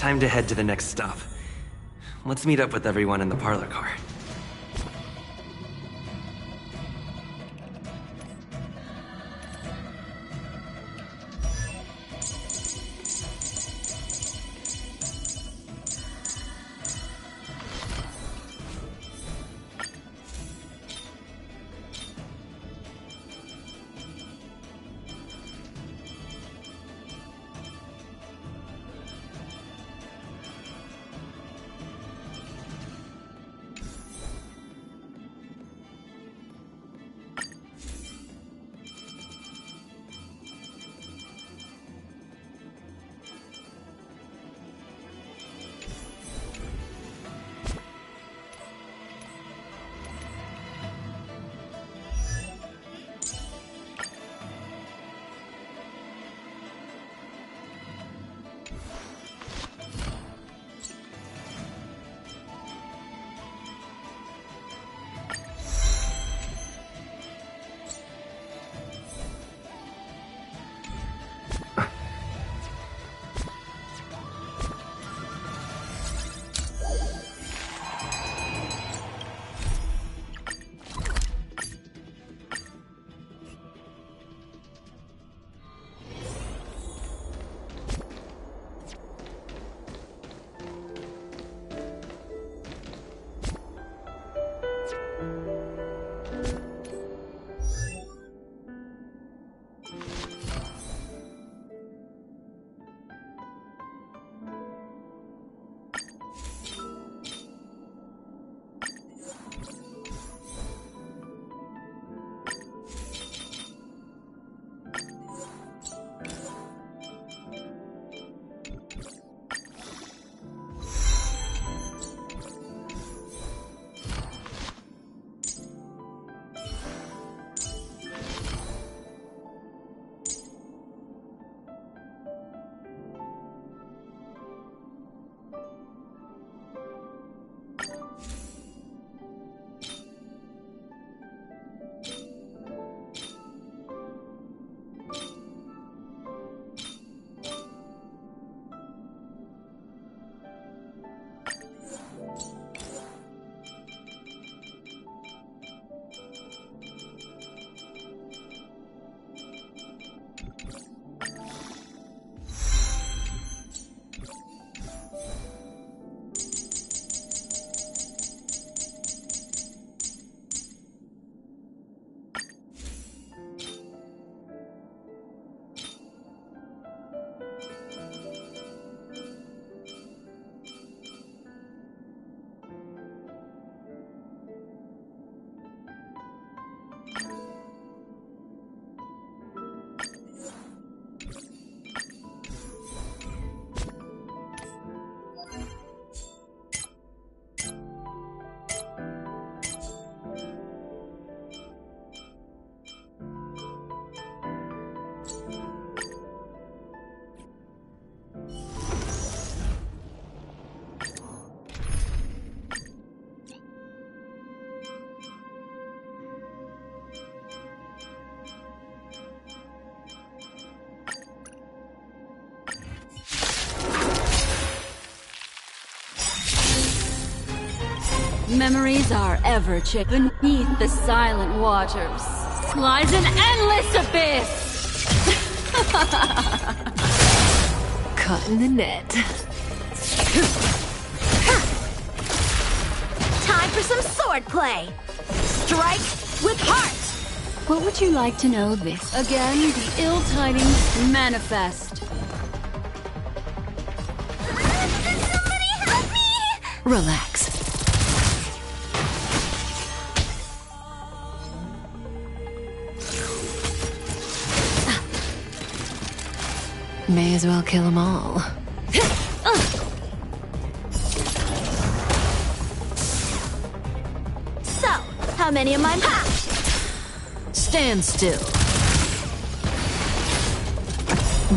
time to head to the next stop. Let's meet up with everyone in the parlor car. Memories are ever changing. Beneath the silent waters lies an endless abyss! Caught in the net. Time for some swordplay! Strike with heart! What would you like to know this? Again, the ill tidings manifest. Somebody help me! Relax. May as well kill them all. So, how many am I? Stand still.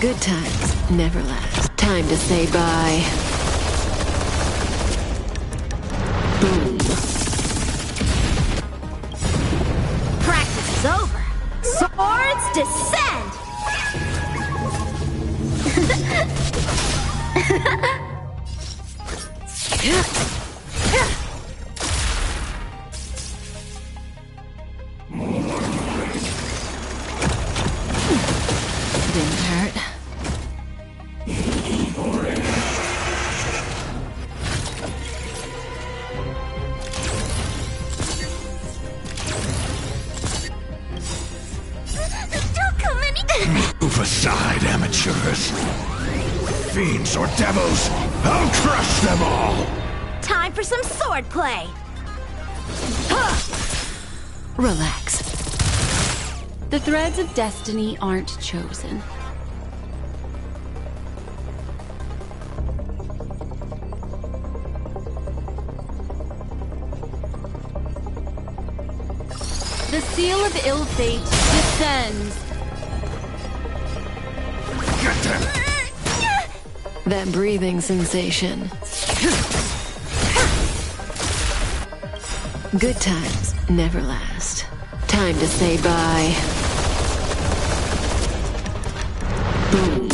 Good times never last. Time to say bye. Boom. Practice is over. Swords descend! Move aside, amateurs. Fiends or devils, I'll crush them all! Time for some swordplay! Relax. The threads of destiny aren't chosen. The seal of ill fate descends. Get them! That breathing sensation. Good times never last. Time to say bye. Boom.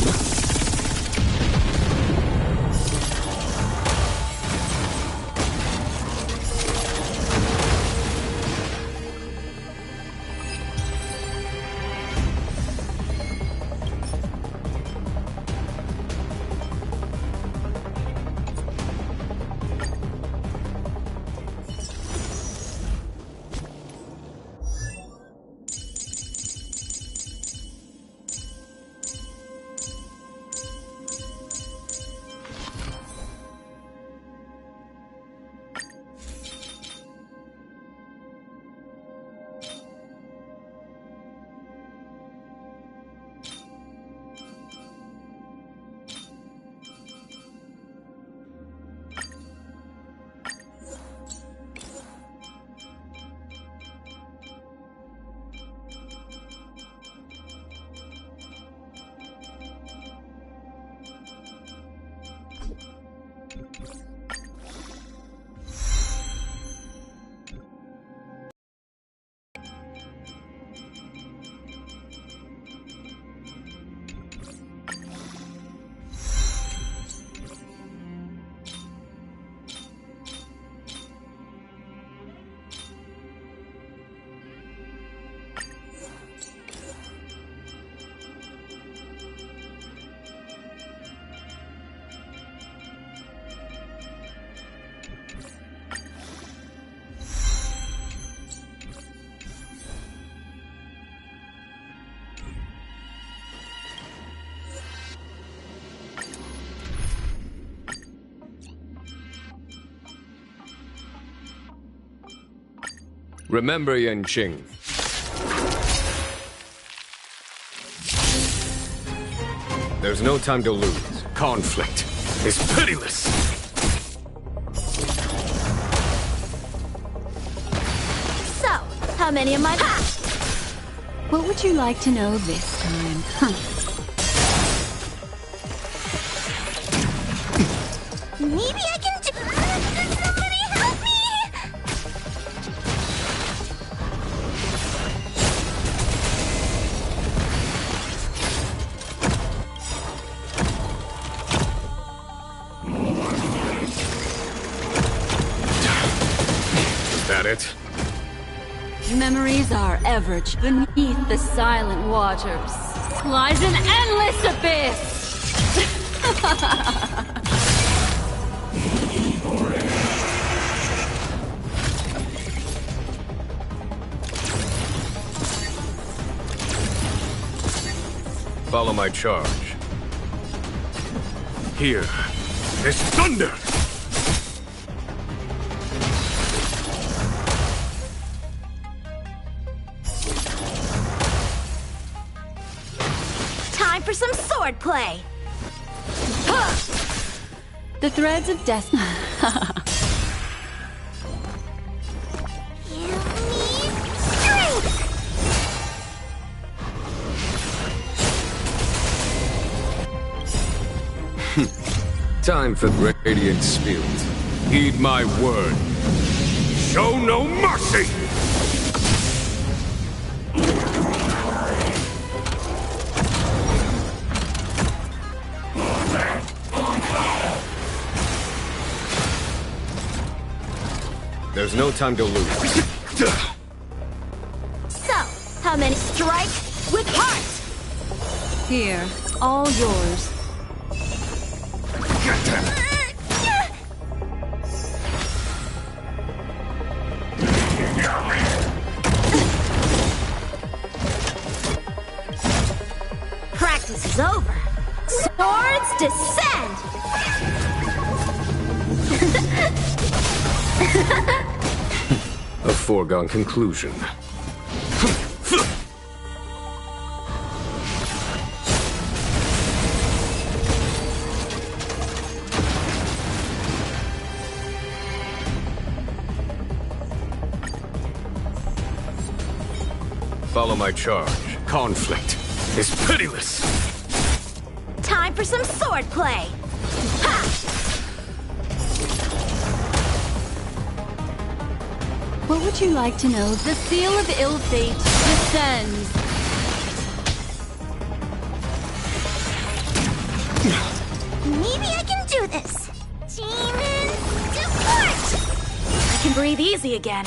Remember, Yanqing. There's no time to lose. Conflict is pitiless. So, how many am I? What would you like to know this time? Maybe I can do... Somebody help me! Is that it? Memories are ever beneath the silent waters. Lies an endless abyss! Follow my charge. Here is thunder! Time for some swordplay! The threads of destiny. You need strength! Time for Radiant Spirit. Heed my word. Show no mercy! There's no time to lose. So, how many strike with heart? Here, all yours. Get them! descend! A foregone conclusion. Follow my charge. Conflict is pitiless. Time for some swordplay! Ha! What would you like to know? The seal of ill fate descends. Maybe I can do this! Demon depart! I can breathe easy again.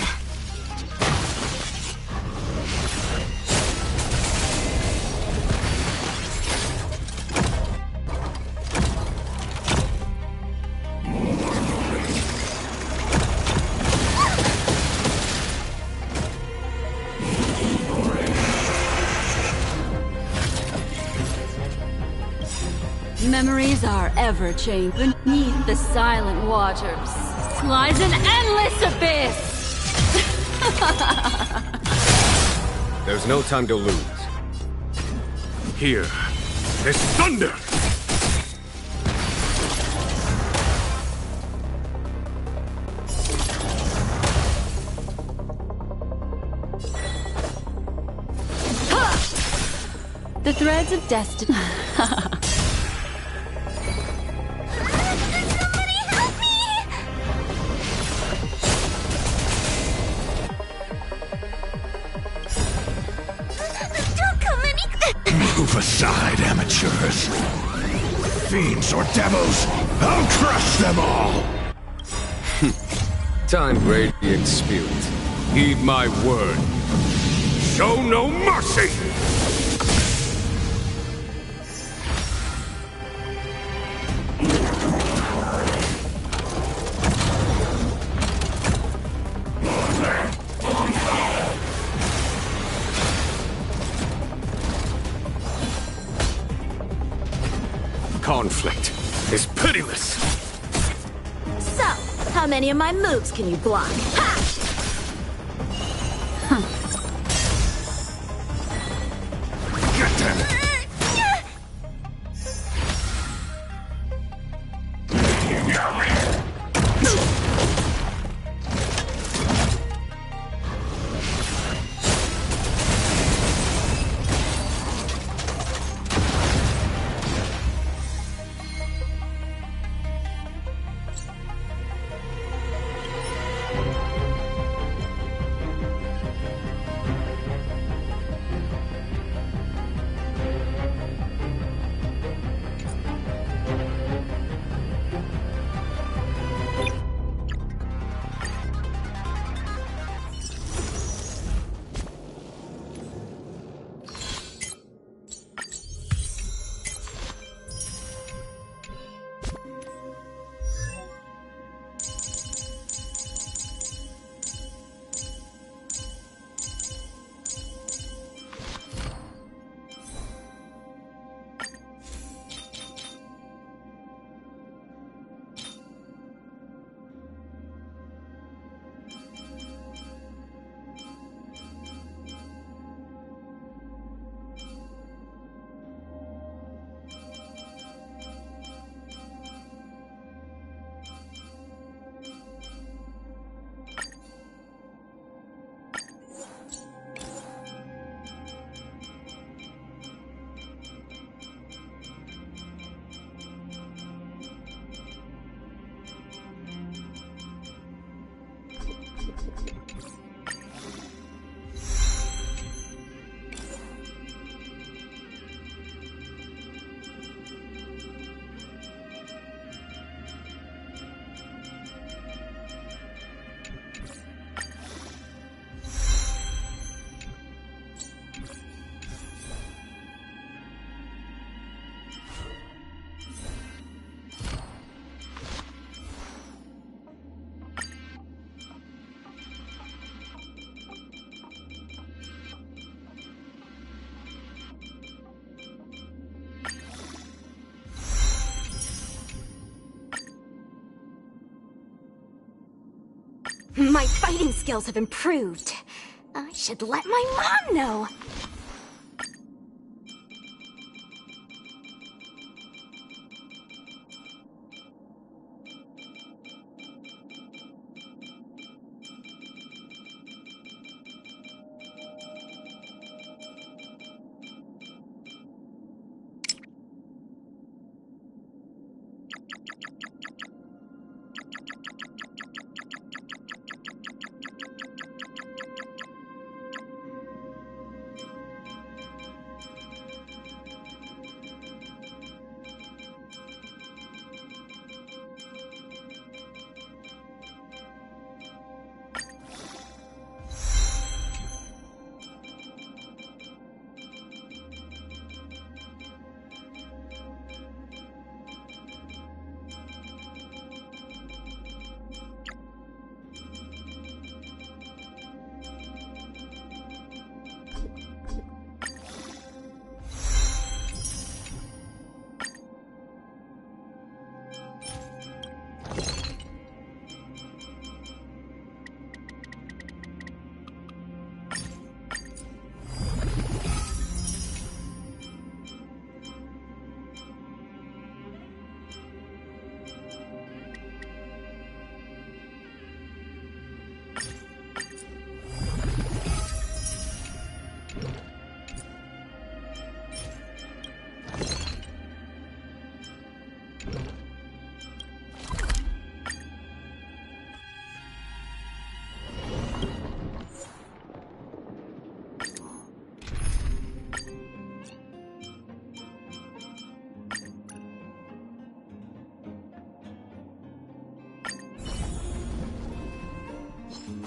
Memories are ever changing. Beneath the silent waters lies an endless abyss! There's no time to lose. Here is thunder! The threads of destiny. Somebody help me! Don't come any... Move aside, amateurs. Fiends or devils, I'll crush them all! Time radiant spirit. Heed my word. Show no mercy! Conflict is pitiless. So, how many of my moves can you block? Ha! Get them! My fighting skills have improved. I should let my mom know.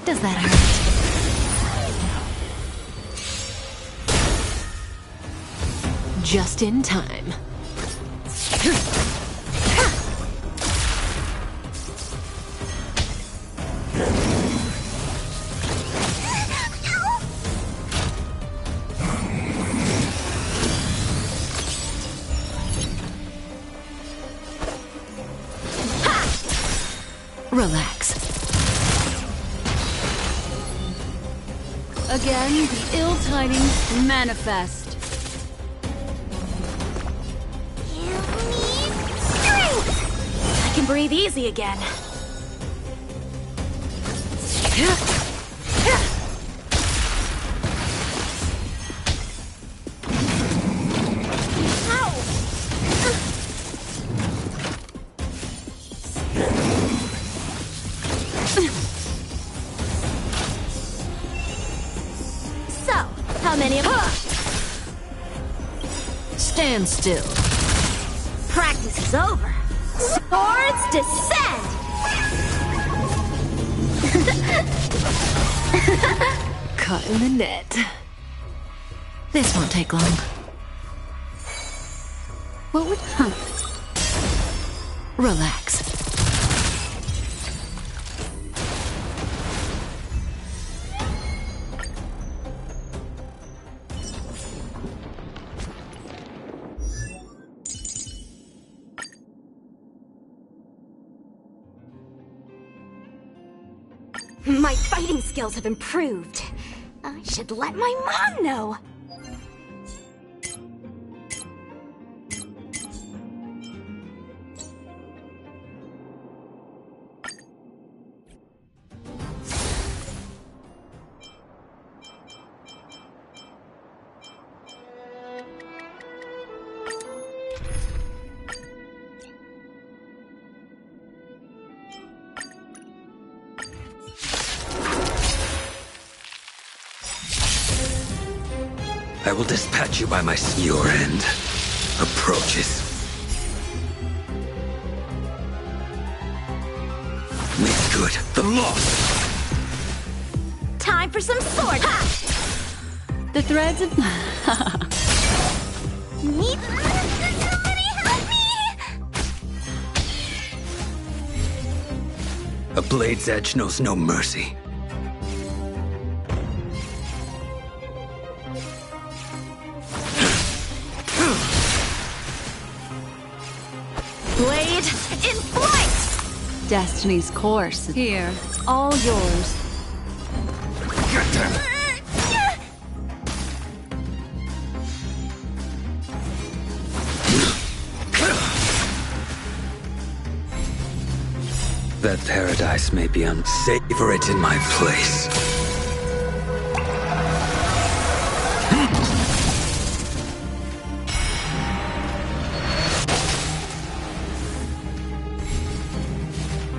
Does that hurt? Just in time. Relax. Again, the ill tidings manifest. You need strength! I can breathe easy again. How many of us? Stand still. Practice is over. Swords descend! Caught in the net. This won't take long. What would... Relax. My fighting skills have improved. I should let my mom know. I will dispatch you by my your end approaches. Make good the loss. Time for some sword. Ha! The threads of... Need somebody help me! A blade's edge knows no mercy. Blade in flight! Destiny's course is here. All yours. Get them! That paradise may be savor it in my place.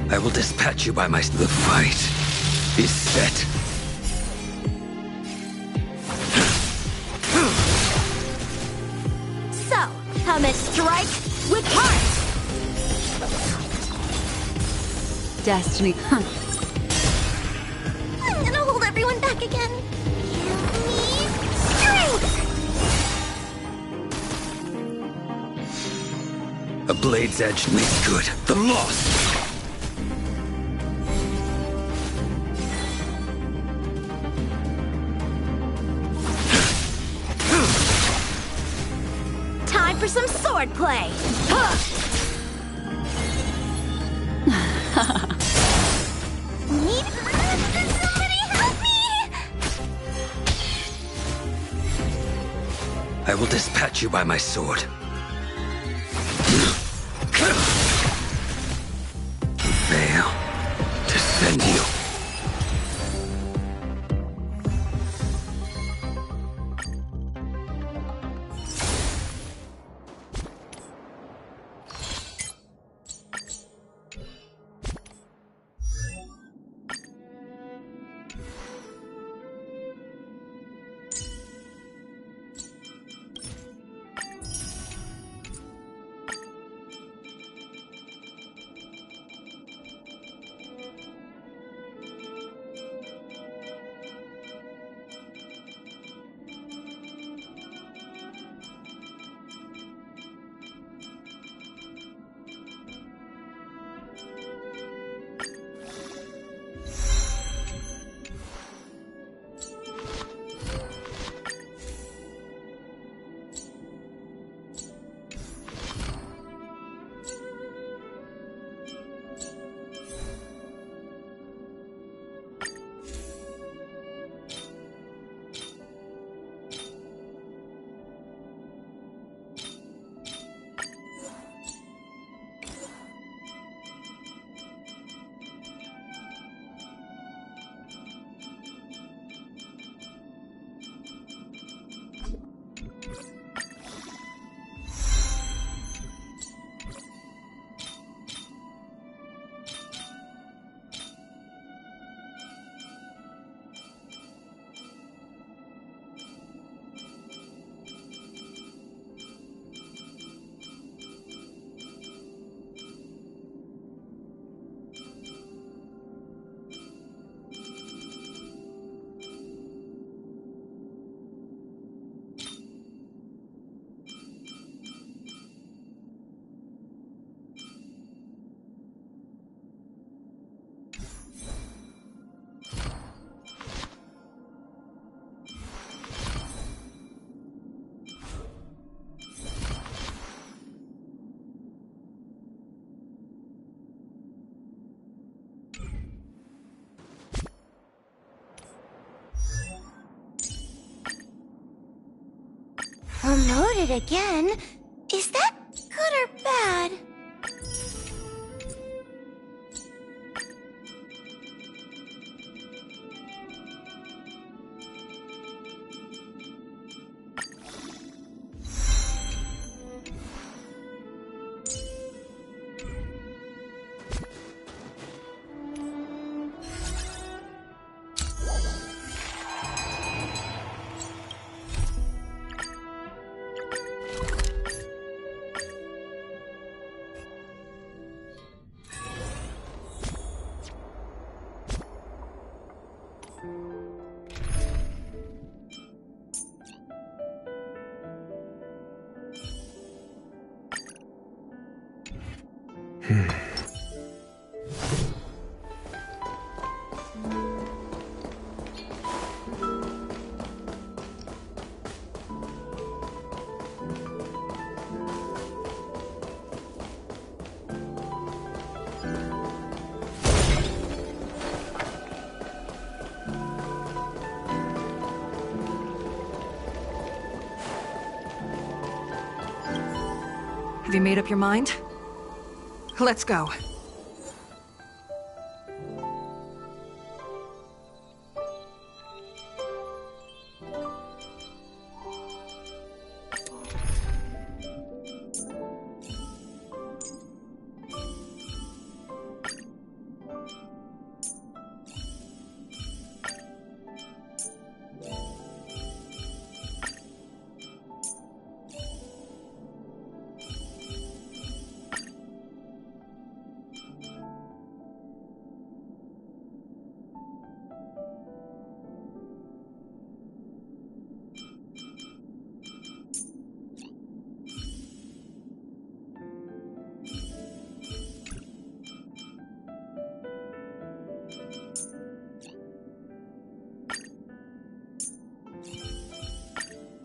I will dispatch you by my... The fight is set. So, how much strike with heart? Destiny. I'm gonna hold everyone back again. Give me strength! A blade's edge makes good. The lost. Time for some swordplay! Need... Somebody help me! I will dispatch you by my sword. Veil. Defend you. Promoted again? Is that good or bad? Have you made up your mind? Let's go.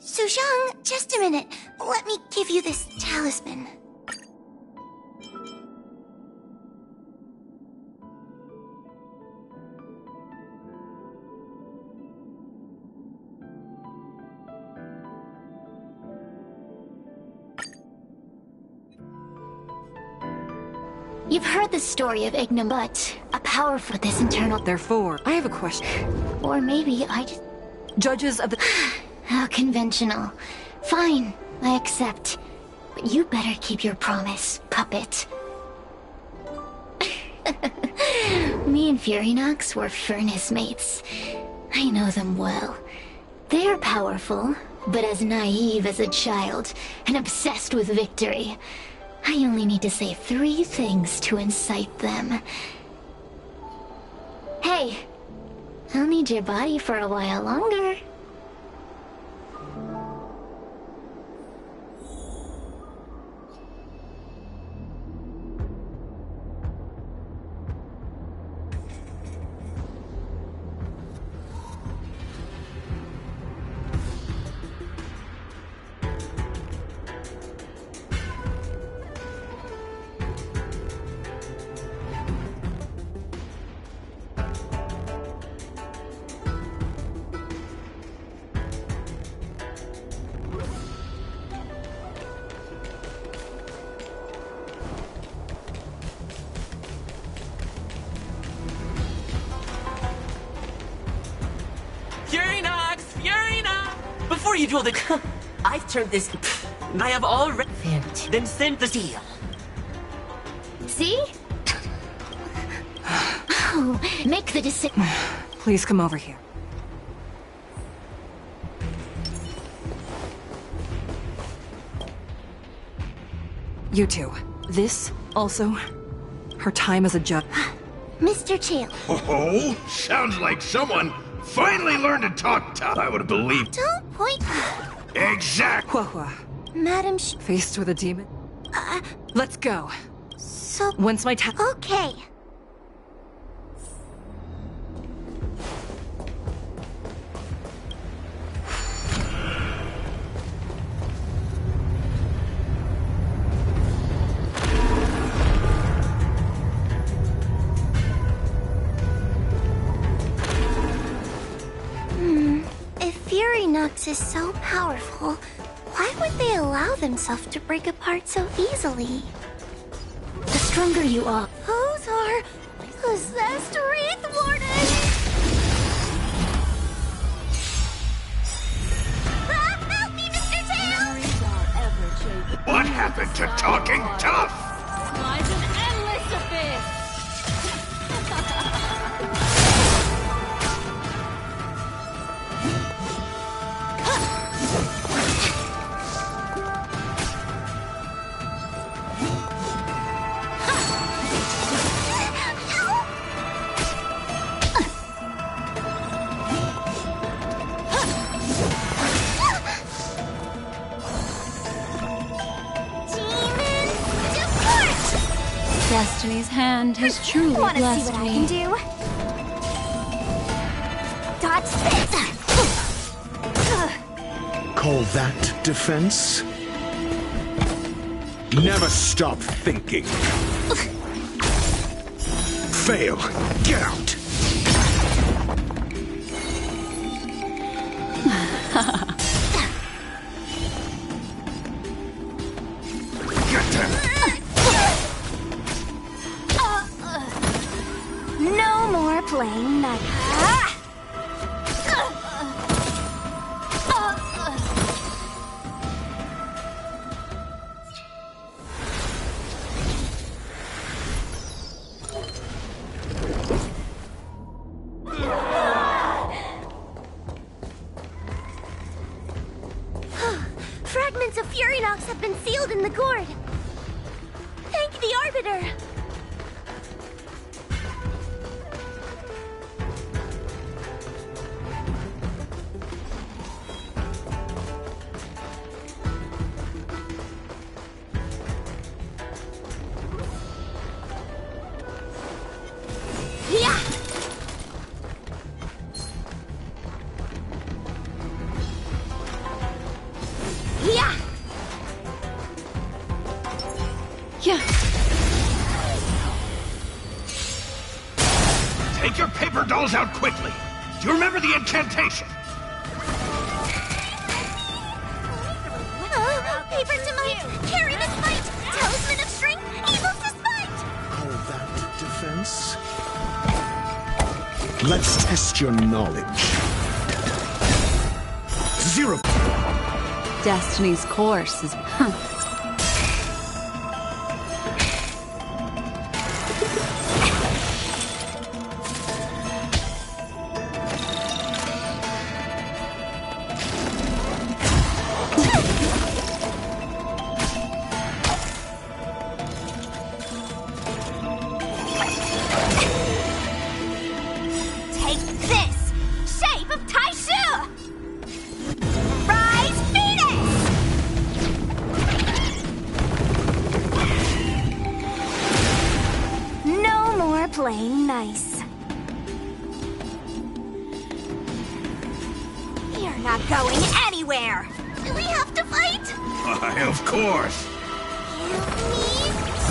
Suzhang, just a minute. Let me give you this talisman. You've heard the story of Ignam, but a power for this internal... Therefore, I have a question. Or maybe I just... Judges of the... How conventional. Fine, I accept. But you better keep your promise, puppet. Me and Furynox were furnace mates. I know them well. They're powerful, but as naive as a child, and obsessed with victory. I only need to say 3 things to incite them. Hey, I'll need your body for a while longer. Before you do all the... I've turned this... I have already... Then send the deal. See? Oh, make the decision. Please come over here. You two. This, also, her time as a judge. Mr. Chael. Oh, sounds like someone finally learned to talk tough. I would have believed. Don't point. Exact. Hua. Madam Faced with a demon? Let's go. So... Once my time... Okay. Furynox is so powerful, why would they allow themselves to break apart so easily? The stronger you are... Those are... possessed Wraith Wardens! Help me, Mr. Tails! What happened to talking tough? Lies an endless abyss! Destiny's hand has truly blessed see what me. I can do? Dodge this! Call that defense? Never stop thinking. Fail. Get out. Get down. fragments of Furinox have been sealed in the gourd. Thank the Arbiter. Yeah! Yeah! Yeah. Take your paper dolls out quickly. Do you remember the incantation? Paper to might, carry this fight, talisman of strength, evil to spite! Call that defense? Let's test your knowledge. Zero. Destiny's course is... Take this! Shape of Taishu! Rise Phoenix! No more playing nice. You're not going anywhere! Do we have to fight? Why, of course. Give me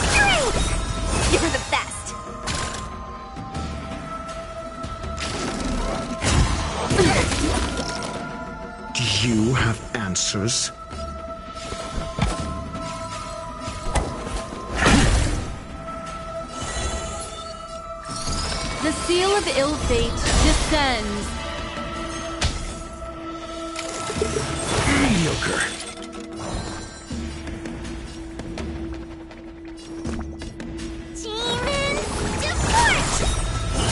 strength! You're the best! Do you have answers? The seal of ill fate descends. Mediocre. Demon depart!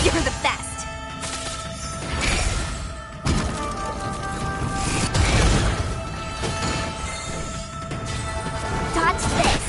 You're the best! Dodge this!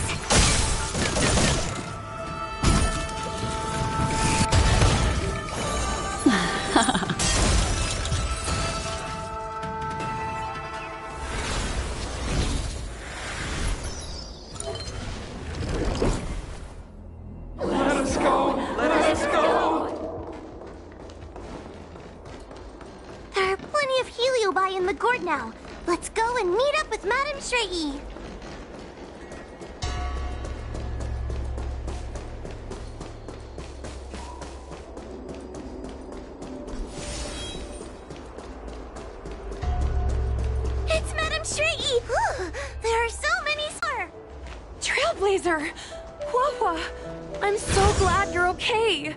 There are plenty of heliobi in the gourd now. Let's go and meet up with Madame Shrey. It's Madame Shrey! There are so many more! Trailblazer! Wawa! I'm so glad you're okay!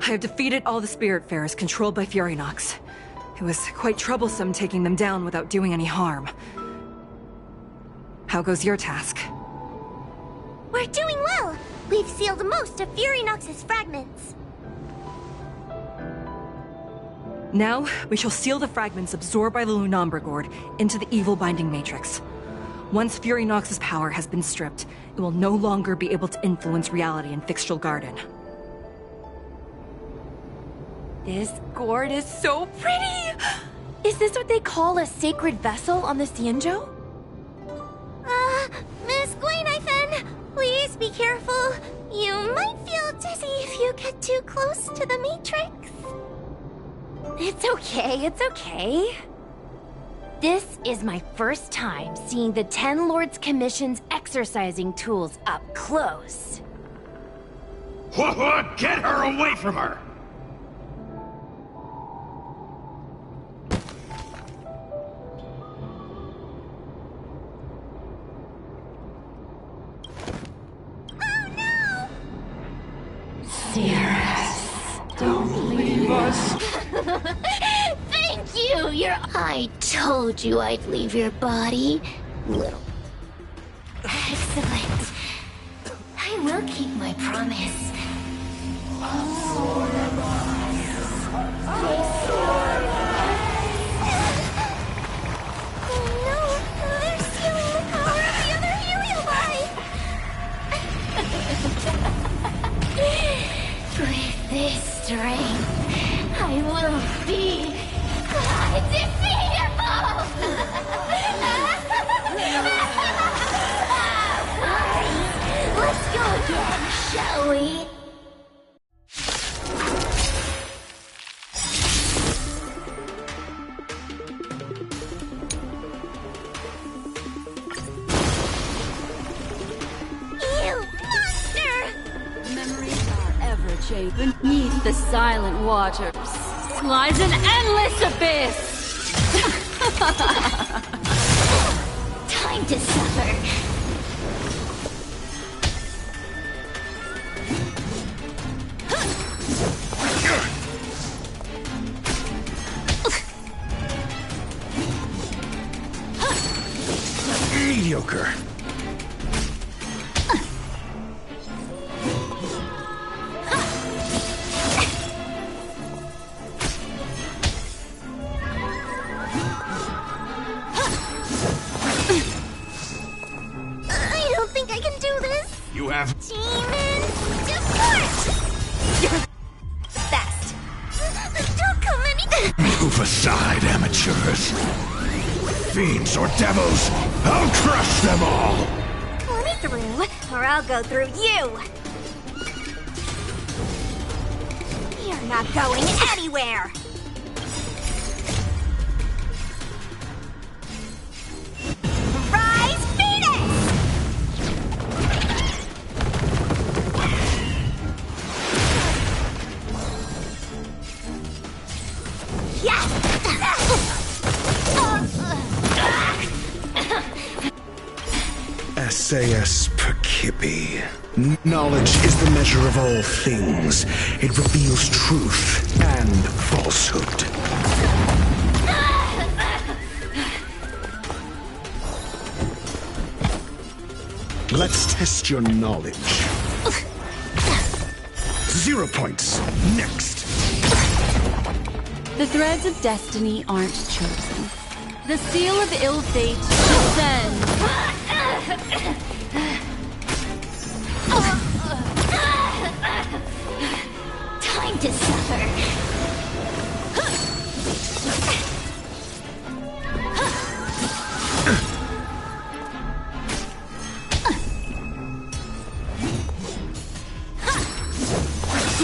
I have defeated all the Spiritfarers controlled by Furinox. It was quite troublesome taking them down without doing any harm. How goes your task? We're doing well! We've sealed most of Furinox's fragments. Now, we shall seal the fragments absorbed by the Lunombra Gourd into the evil binding matrix. Once Furinox's power has been stripped, it will no longer be able to influence reality in Fixtral Garden. This gourd is so pretty! Is this what they call a sacred vessel on the Xianzhou? Miss Guinevere, please be careful. You might feel dizzy if you get too close to the Matrix. It's okay, it's okay. This is my first time seeing the Ten Lords Commission's exercising tools up close. What? Get her away from her! Don't leave us. Thank you. I told you I'd leave your body. Little. Excellent. I will keep my promise. chain beneath the silent waters lies an endless abyss. Time to suffer. Mediocre. I don't think I can do this. You have Demon depart! You're the best. Don't come any. move aside, amateurs. Fiends or devils, I'll crush them all! Let me through, or I'll go through you. You're not going anywhere. Rise, Phoenix! Yes! SAS Percipi. Knowledge is the measure of all things. It reveals truth and falsehood. Let's test your knowledge. 0 points. Next. The threads of destiny aren't chosen. The seal of ill fate descends. Time to suffer.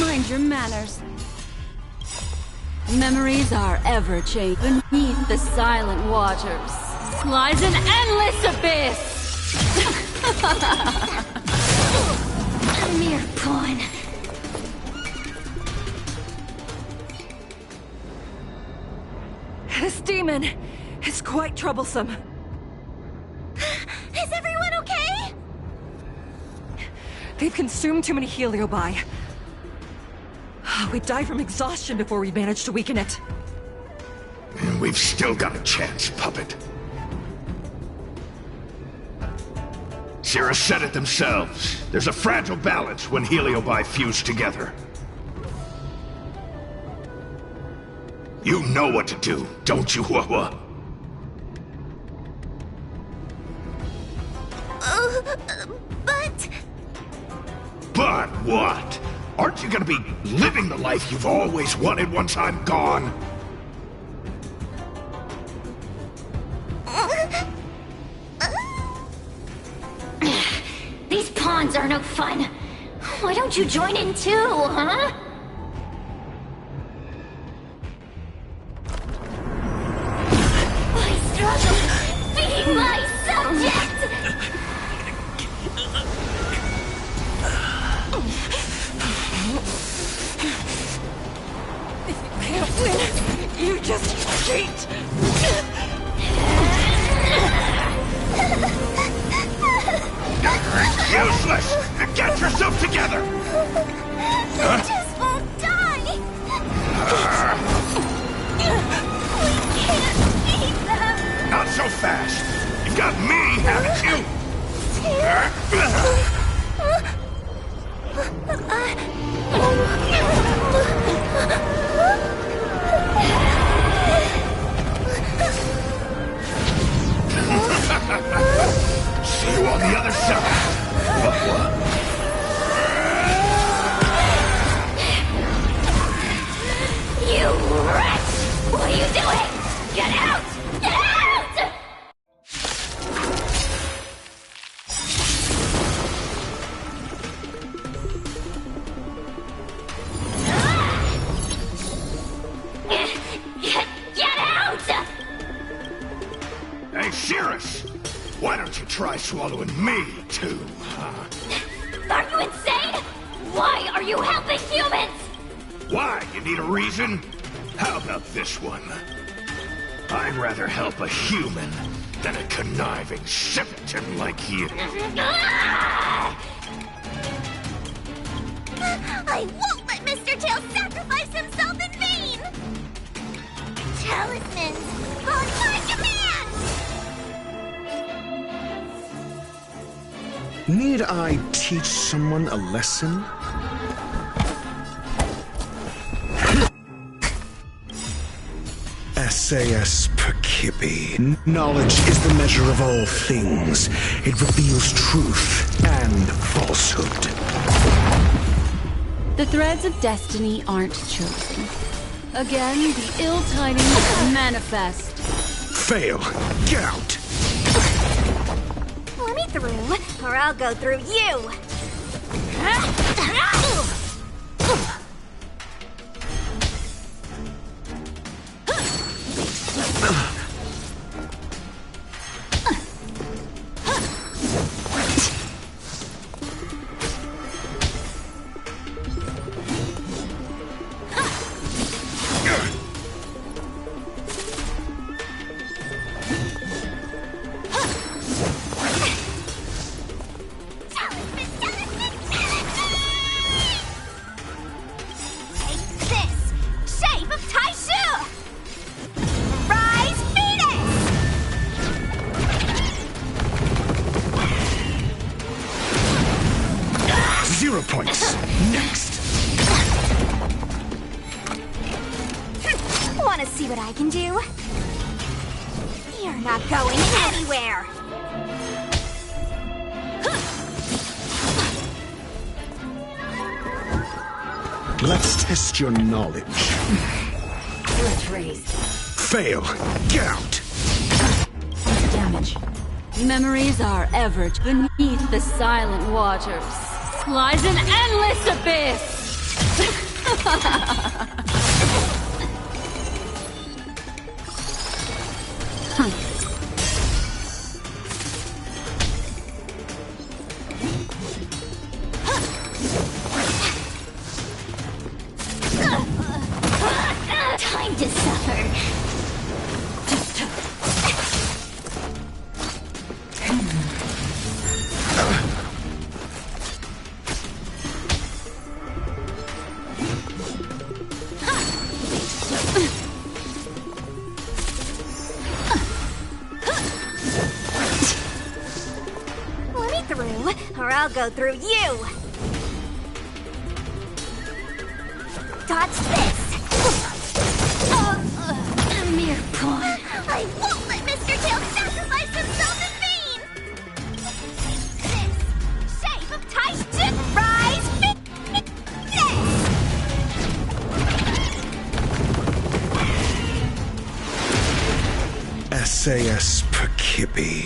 Mind your manners. Memories are ever changing. Beneath the silent waters lies an endless abyss. A mere pawn. This demon is quite troublesome. Is everyone okay? They've consumed too many heliobi. We'd die from exhaustion before we manage to weaken it. And we've still got a chance, puppet. Sierra said it themselves. There's a fragile balance when heliobi fuse together. You know what to do, don't you, Wawa? But... But what? Aren't you gonna be living the life you've always wanted once I'm gone? These pawns are no fun. Why don't you join in too, huh? I struggle being my subject! Can't win. You just cheat. Useless! Get yourself together! They just won't die! We can't beat them! Not so fast! You've got me, haven't you? See you on the other side! You wretch! What are you doing? Get out! Get out! Get out! Hey, Cirrus! Why don't you try swallowing me, too, huh? Are you insane? Why are you helping humans? Why? You need a reason? How about this one? I'd rather help a human than a conniving simpleton like you. I won't let Mr. Tail sacrifice himself in vain! Talismans, on my command! Need I teach someone a lesson? SAS Perkipi. Knowledge is the measure of all things. It reveals truth and falsehood. The threads of destiny aren't chosen. Again, the ill-tidings manifest. Fail. Get out. Let me through, or I'll go through you! Points. Next. Wanna see what I can do? You're not going anywhere! Let's test your knowledge. Let's raise. Fail. Get out. Damage. Memories are ever beneath the silent waters. Lies an endless abyss! Time to suffer. Or I'll go through you! Dodge this! A mere pawn. I won't let Mr. Tail sacrifice himself in vain! This shape of Titan rise SAS Perkipi.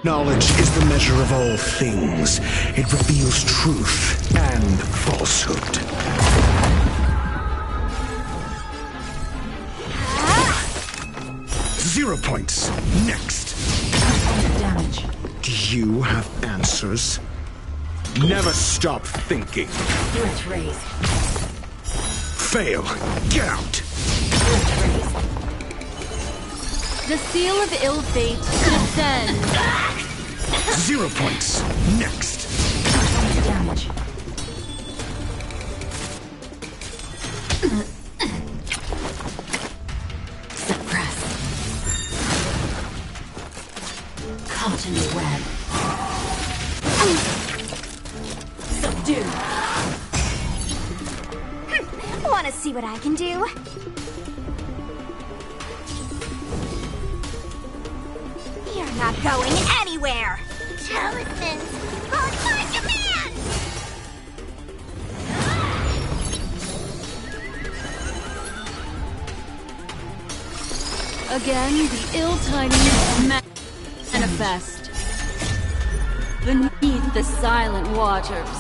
Knowledge is the measure of all things. It reveals truth and falsehood. Zero points. Next. Damage. Do you have answers? Never stop thinking. Let's raise. Fail. Get out. Let's raise. The seal of ill fate descends. 0 points. Next. Damage. Suppress. Caught in the web. Subdue. Wanna see what I can do? You're not going anywhere! Talismans, on my command! Again, the ill-tidings manifest. Beneath the silent waters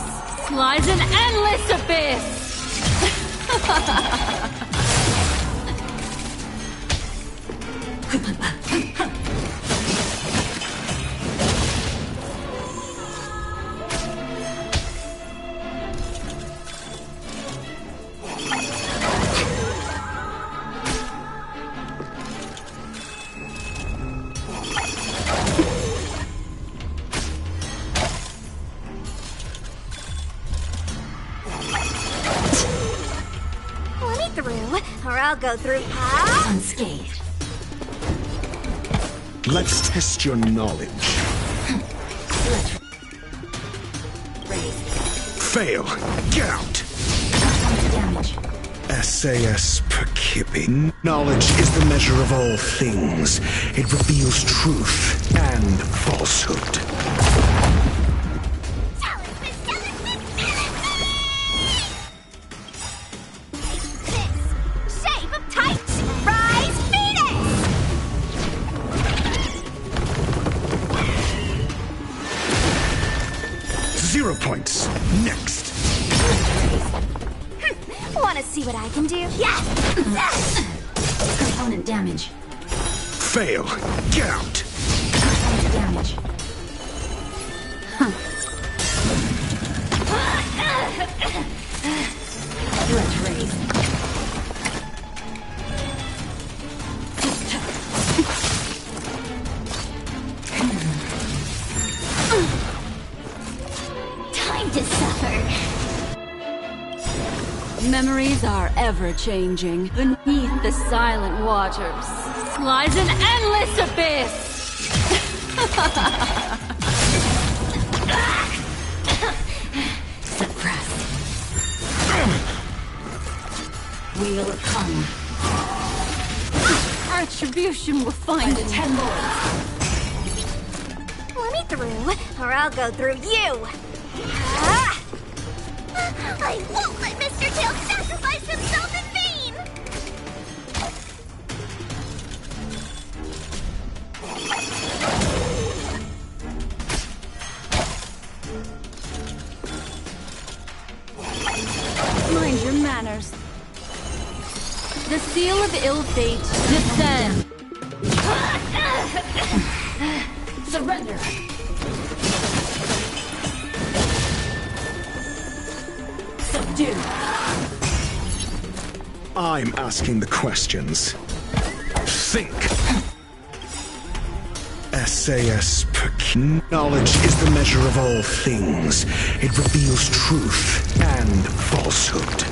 lies an endless abyss! go through, huh? Unscathed. Let's test your knowledge. Fail. Get out. Damage. SAS Perkibi. Knowledge is the measure of all things. It reveals truth and falsehood. Shape of tight, rise, fetus! 0 points. Next. Wanna see what I can do? Yes! Component damage. Fail. Get out. Component damage. Threat raised. Time to suffer. Memories are ever-changing. Beneath the silent waters lies an endless abyss! Suppress. Wheel of karma. Retribution will find it. 10 lords. Let me through, or I'll go through you. Ah! I won't let Mr. Tail sacrifice himself in vain! Mind your manners. The seal of ill fate descend. Surrender. Subdue. I'm asking the questions. Think. SAS Perkin. Knowledge is the measure of all things. It reveals truth and falsehood.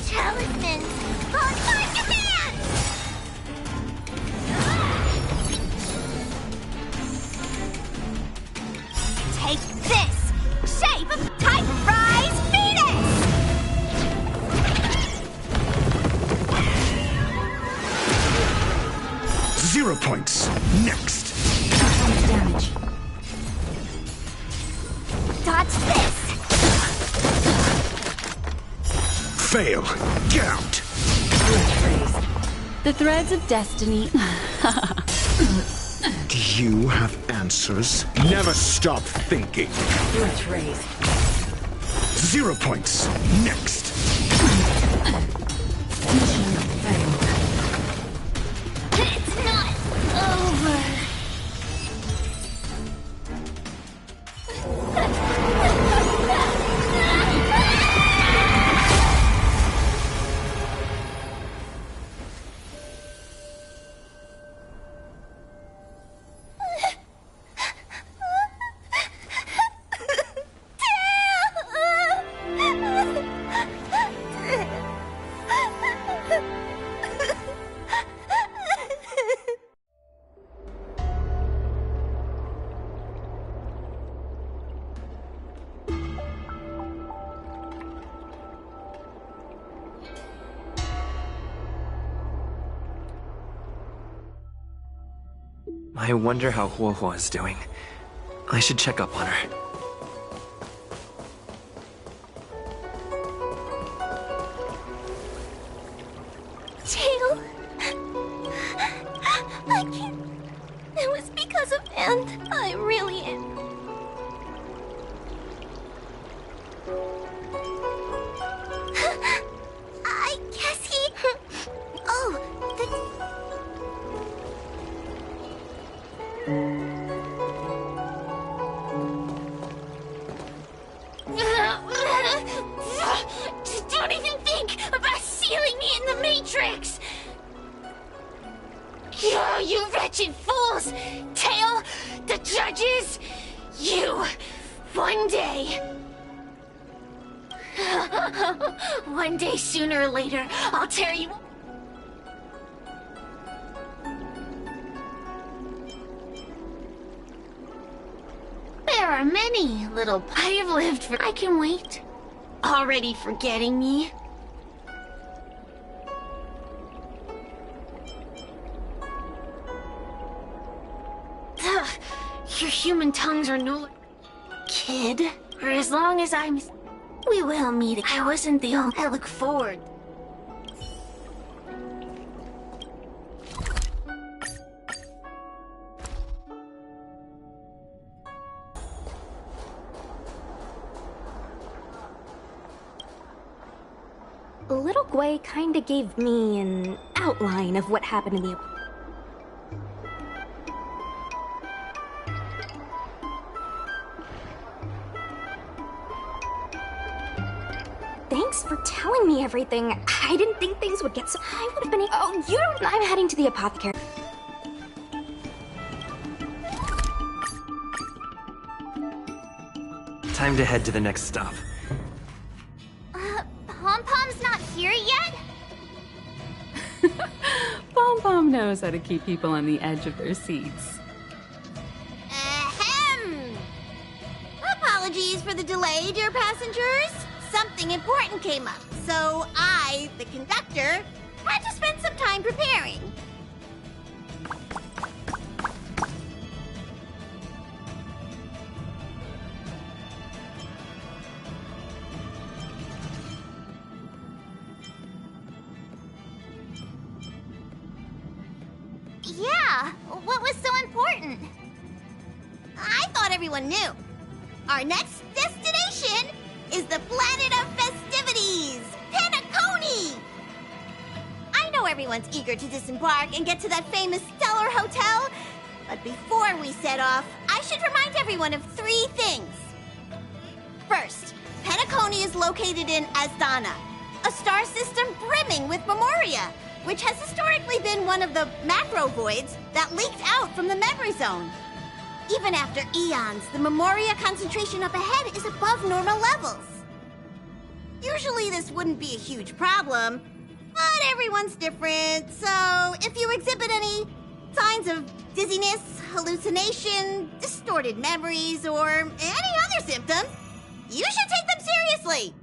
Talismans on my command! Take this! Shape of tight rise fetus! 0 points. Next. Damage. Dodge this! Fail. Get out. The threads of destiny. Do you have answers? Never stop thinking. Threat raised. 0 points. Next. Mission failed. It's not over! I wonder how Huohuo is doing. I should check up on her. Tail! I can't... It was because of Ant. I really am. I guess he... Oh, Don't even think about sealing me in the Matrix! You wretched fools! Tail, the judges, you, one day. One day, sooner or later, I'll tear you... There are many, little... I have lived for... I can wait. Already forgetting me? Ugh, your human tongues are no... Kid, for as long as I'm... We will meet. I wasn't the only... I look forward. Little Gwei kinda gave me an outline of what happened in the... Thanks for telling me everything. I didn't think things would get so... I would have been... Oh, you don't... I'm heading to the apothecary. Time to head to the next stop. Pom-Pom's not here yet? Pom-Pom knows how to keep people on the edge of their seats. Ahem! Apologies for the delay, dear passengers. Something important came up, so I, the conductor, had to spend some time preparing. Yeah, what was so important? I thought everyone knew. Our next destination is the planet of festivities, Penacony! I know everyone's eager to disembark and get to that famous Stellar Hotel, but before we set off, I should remind everyone of 3 things. First, Penacony is located in Asdana, a star system brimming with Memoria, which has historically been one of the macro voids that leaked out from the memory zone. Even after eons, the Memoria concentration up ahead is above normal levels. Usually this wouldn't be a huge problem, but everyone's different, so if you exhibit any signs of dizziness, hallucination, distorted memories, or any other symptoms, you should take them seriously.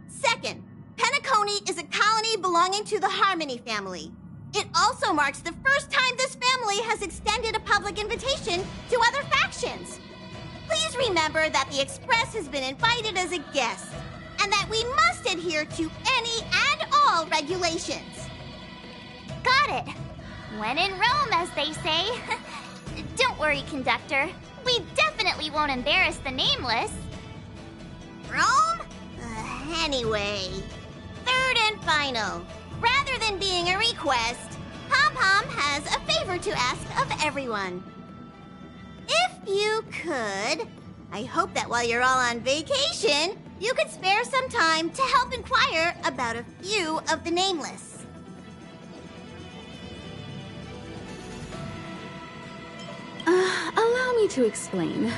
Second, Penacony is a colony belonging to the Harmony family. It also marks the first time this family has extended a public invitation to other factions. Please remember that the Express has been invited as a guest, and that we must adhere to any and all regulations. Got it. When in Rome, as they say. Don't worry, conductor. We definitely won't embarrass the nameless. Rome? Anyway, third and final. Rather than being a request, Pom-Pom has a favor to ask of everyone. If you could, I hope that while you're all on vacation, you could spare some time to help inquire about a few of the nameless. Allow me to explain.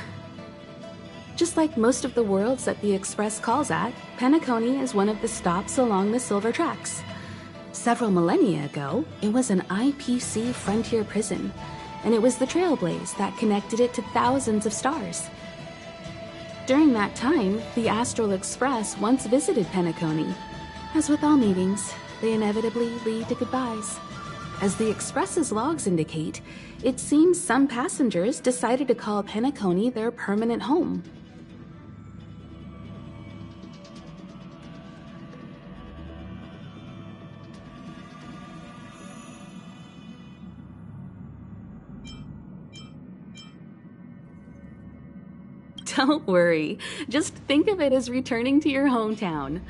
Just like most of the worlds that the Express calls at, Penacony is one of the stops along the Silver Tracks. Several millennia ago, it was an IPC frontier prison, and it was the Trailblaze that connected it to thousands of stars. During that time, the Astral Express once visited Penacony. As with all meetings, they inevitably lead to goodbyes. As the Express's logs indicate, it seems some passengers decided to call Penacony their permanent home. Don't worry, just think of it as returning to your hometown.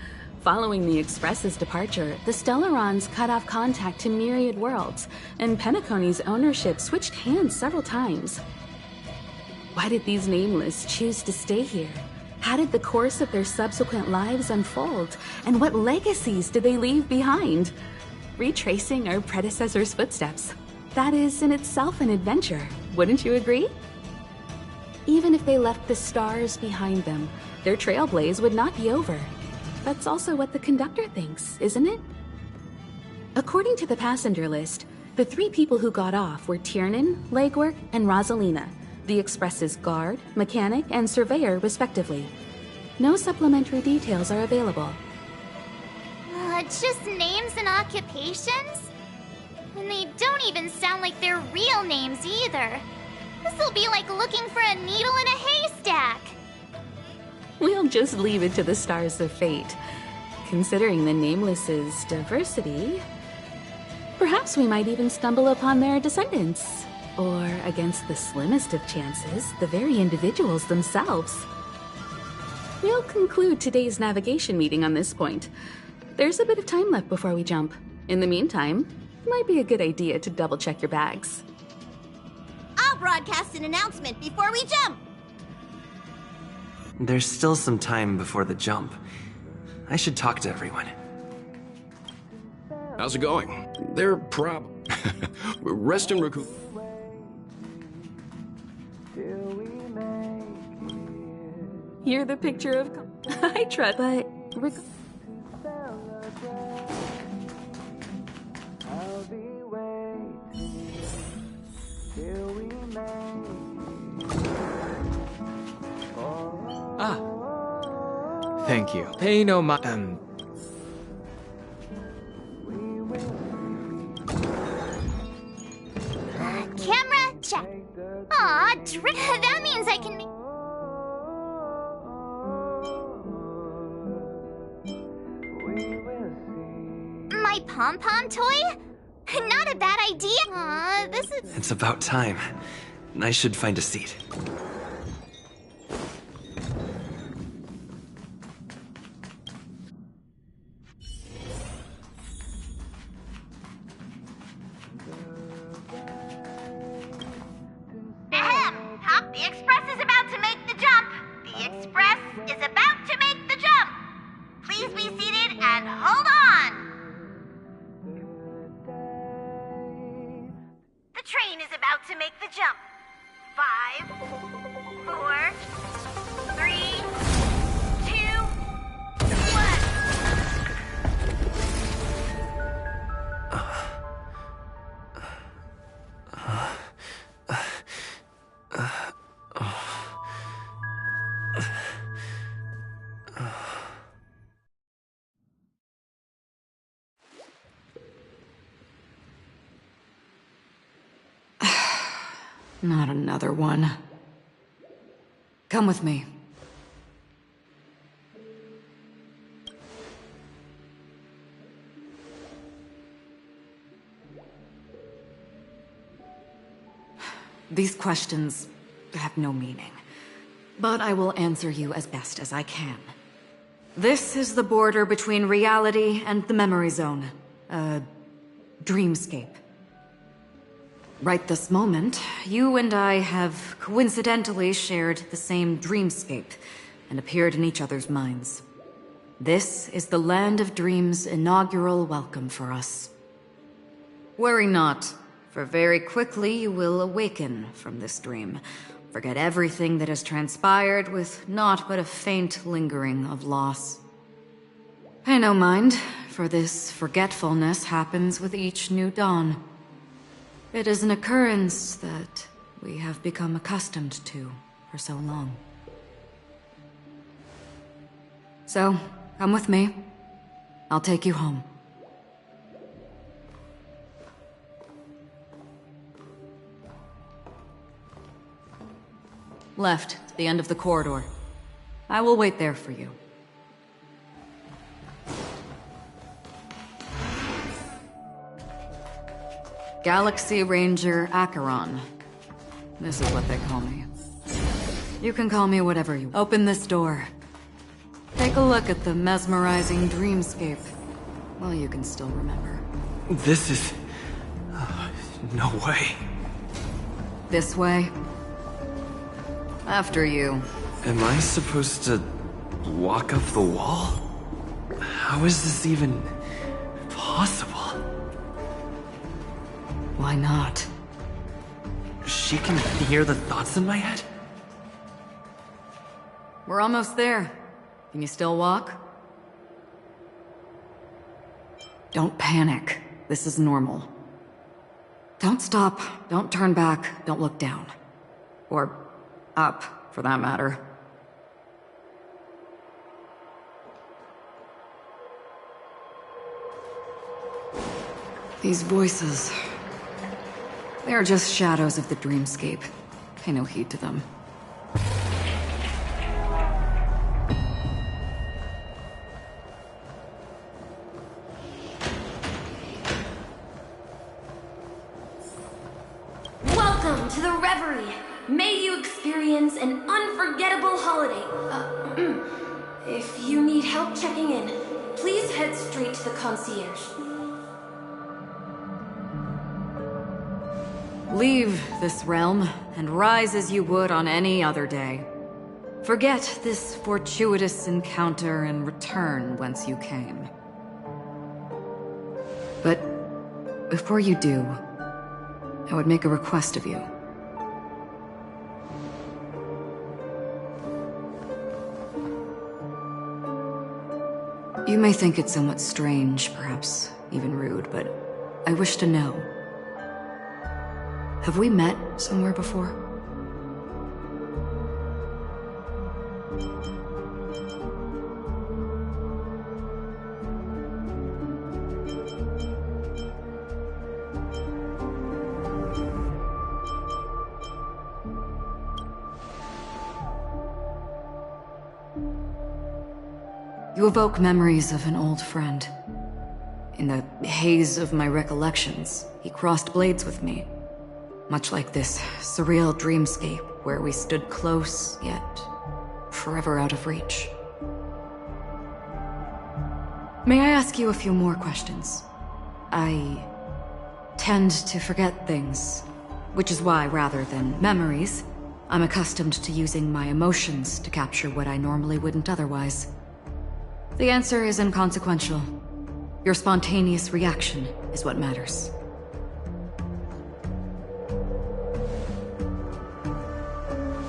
Following the Express's departure, the Stellarons cut off contact to myriad worlds, and Penacony's ownership switched hands several times. Why did these nameless choose to stay here? How did the course of their subsequent lives unfold? And what legacies did they leave behind? Retracing our predecessors' footsteps. That is in itself an adventure, wouldn't you agree? Even if they left the stars behind them, their trail blaze would not be over. That's also what the conductor thinks, isn't it? According to the passenger list, the 3 people who got off were Tiernan, Legwork, and Rosalina, the Express's guard, mechanic, and surveyor, respectively. No supplementary details are available. Just names and occupations? And they don't even sound like their real names either. This'll be like looking for a needle in a haystack. We'll just leave it to the stars of fate. Considering the Nameless's diversity, perhaps we might even stumble upon their descendants. Or, against the slimmest of chances, the very individuals themselves. We'll conclude today's navigation meeting on this point. There's a bit of time left before we jump. In the meantime, it might be a good idea to double-check your bags. I'll broadcast an announcement before we jump. There's still some time before the jump. I should talk to everyone. How's it going? They're rest and recoup. You're the picture of... I tried, but... Thank you. Pay no Camera check. Aw, that means I can... My pom-pom toy? Not a bad idea. Aw, this is... It's about time. I should find a seat. Hop, the Express is about to make the jump. The Express is about to make the jump. Please be seated and hold on. The train is about to make the jump. 5, 4, 3, Not another one. Come with me. These questions have no meaning, but I will answer you as best as I can. This is the border between reality and the memory zone, a dreamscape. Right this moment, you and I have coincidentally shared the same dreamscape and appeared in each other's minds. This is the Land of Dreams' inaugural welcome for us. Worry not, for very quickly you will awaken from this dream, forget everything that has transpired with naught but a faint lingering of loss. Pay no mind, for this forgetfulness happens with each new dawn. It is an occurrence that we have become accustomed to for so long. So, come with me. I'll take you home. Left, to the end of the corridor. I will wait there for you. Galaxy Ranger Acheron. This is what they call me. You can call me whatever you... Open this door. Take a look at the mesmerizing dreamscape. Well, you can still remember. This is... no way. This way. After you. Am I supposed to walk up the wall? How is this even possible? Why not? She can hear the thoughts in my head? We're almost there. Can you still walk? Don't panic. This is normal. Don't stop, don't turn back, don't look down. Or up, for that matter. These voices... they are just shadows of the dreamscape. Pay no heed to them. Welcome to the Reverie! May you experience an unforgettable holiday. If you need help checking in, please head straight to the concierge. Leave this realm, and rise as you would on any other day. Forget this fortuitous encounter and return whence you came. But before you do, I would make a request of you. You may think it somewhat strange, perhaps even rude, but I wish to know. Have we met somewhere before? You evoke memories of an old friend. In the haze of my recollections, he crossed blades with me. Much like this surreal dreamscape where we stood close, yet forever out of reach. May I ask you a few more questions? I tend to forget things, which is why, rather than memories, I'm accustomed to using my emotions to capture what I normally wouldn't otherwise. The answer is inconsequential. Your spontaneous reaction is what matters.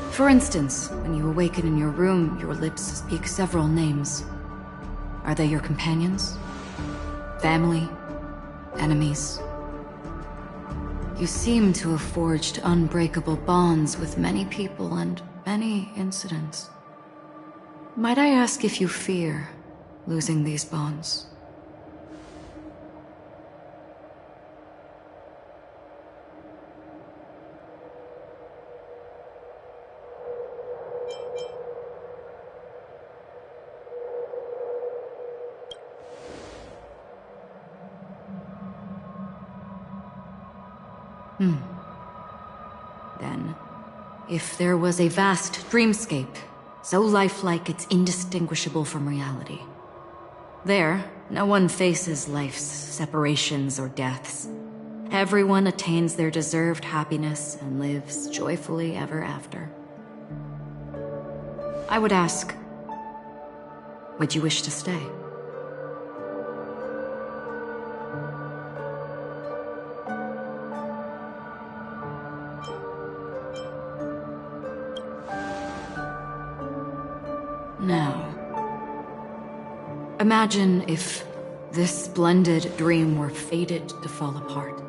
For instance, when you awaken in your room, your lips speak several names. Are they your companions? Family? Enemies? You seem to have forged unbreakable bonds with many people and many incidents. Might I ask if you fear losing these bonds? Then, if there was a vast dreamscape, so lifelike it's indistinguishable from reality. There, no one faces life's separations or deaths. Everyone attains their deserved happiness and lives joyfully ever after. I would ask, would you wish to stay? Now, imagine if this splendid dream were fated to fall apart.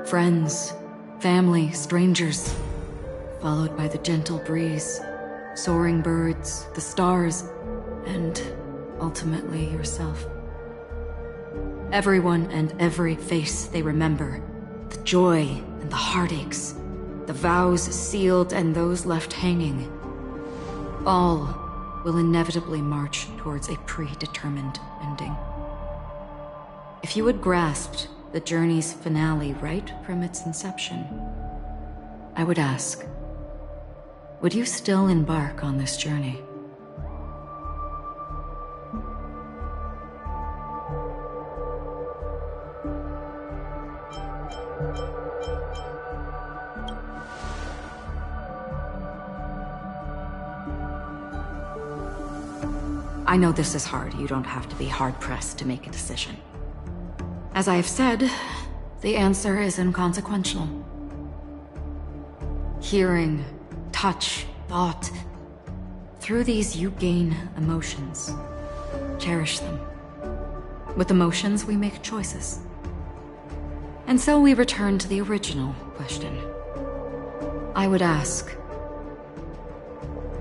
Friends, family, strangers, followed by the gentle breeze, soaring birds, the stars, and ultimately yourself. Everyone and every face they remember, the joy and the heartaches, the vows sealed and those left hanging, all will inevitably march towards a predetermined ending. If you had grasped the journey's finale right from its inception, I would ask, would you still embark on this journey? I know this is hard. You don't have to be hard-pressed to make a decision. As I have said, the answer is inconsequential. Hearing, touch, thought, Through these, you gain emotions. Cherish them. With emotions, we make choices. And so we return to the original question. I would ask,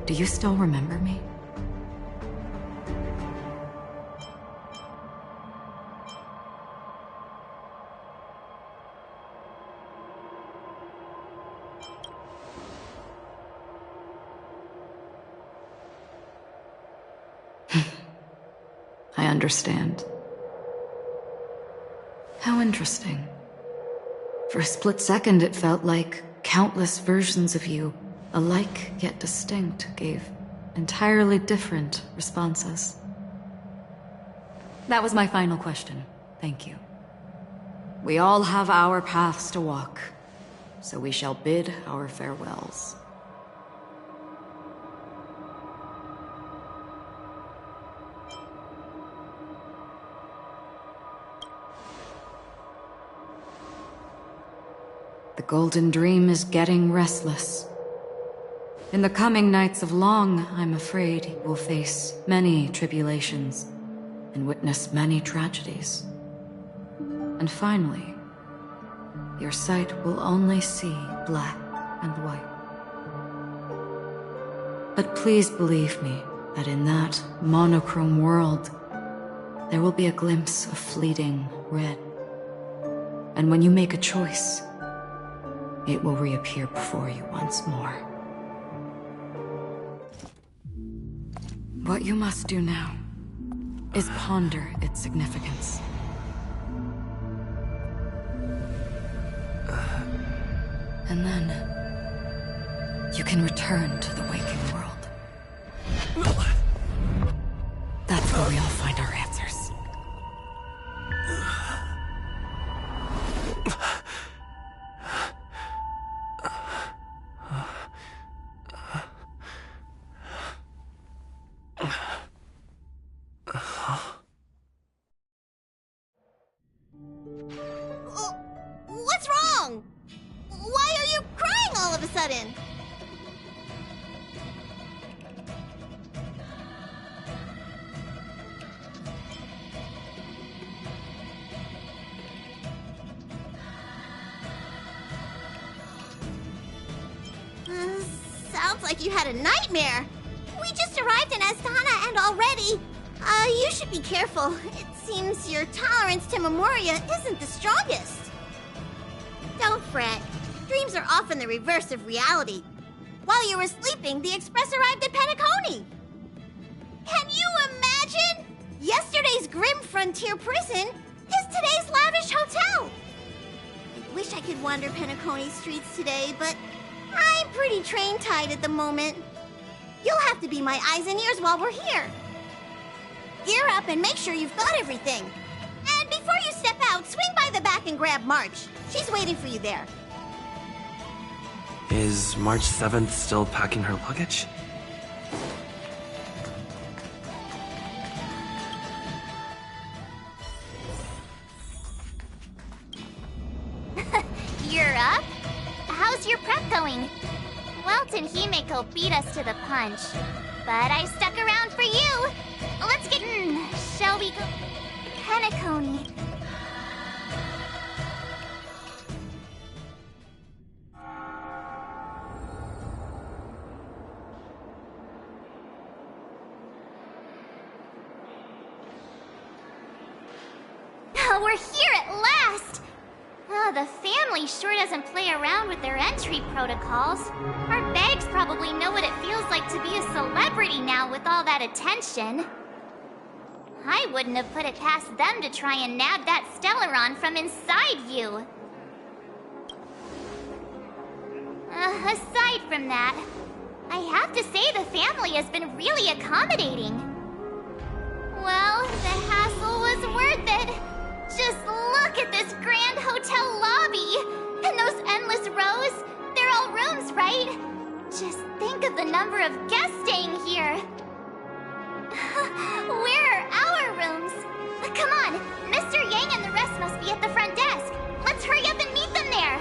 do you still remember me? I understand. How interesting. For a split second, it felt like countless versions of you, alike yet distinct, gave entirely different responses. That was my final question. Thank you. We all have our paths to walk, so we shall bid our farewells. The Golden Dream is getting restless. In the coming nights of Long, I'm afraid you will face many tribulations and witness many tragedies. And finally, your sight will only see black and white. But please believe me that in that monochrome world, there will be a glimpse of fleeting red. And when you make a choice, it will reappear before you once more. What you must do now is ponder its significance. And then you can return to the waking world. That's where we all find our answers. What's wrong? Why are you crying all of a sudden? Sounds like you had a nightmare. We just arrived in Astana and already... you should be careful. It seems your tolerance to Memoria isn't the strongest. Don't fret. Dreams are often the reverse of reality. While you were sleeping, the Express arrived at Penacony. Can you imagine? Yesterday's grim frontier prison is today's lavish hotel. I wish I could wander Penacony streets today, but I'm pretty train-tied at the moment. You'll have to be my eyes and ears while we're here. Gear up and make sure you've got everything. And before you step out, swing by the back and grab March. She's waiting for you there. Is March 7th still packing her luggage? You're up? How's your prep going? Welt and Himeko beat us to the punch, but I stuck around for you. Let's get... shall we go... Penacony. We're here at last! Oh, the family sure doesn't play around with their entry protocols. Our bags probably know what it feels like to be a celebrity now with all that attention. I wouldn't have put it past them to try and nab that Stellaron from inside you. Aside from that, I have to say the family has been really accommodating. Well, the hassle was worth it. Just look at this grand hotel lobby! And those endless rows! They're all rooms, right? Just think of the number of guests staying here! Where are our rooms? Come on! Mr. Yang and the rest must be at the front desk! Let's hurry up and meet them there!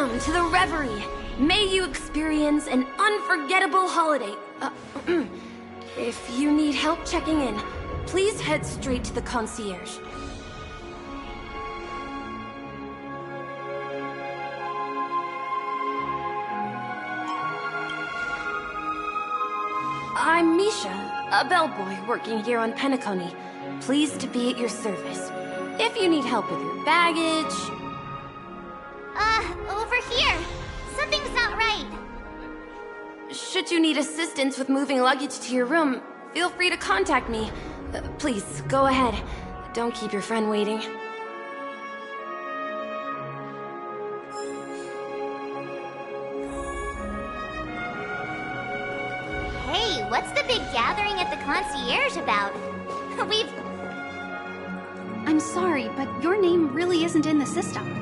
Welcome to the Reverie. May you experience an unforgettable holiday. If you need help checking in, please head straight to the concierge. I'm Misha, a bellboy working here on Penacony. Pleased to be at your service. If you need help with your baggage... Over here. Something's not right. Should you need assistance with moving luggage to your room, feel free to contact me. Please, go ahead. Don't keep your friend waiting. Hey, what's the big gathering at the concierge about? I'm sorry, but your name really isn't in the system.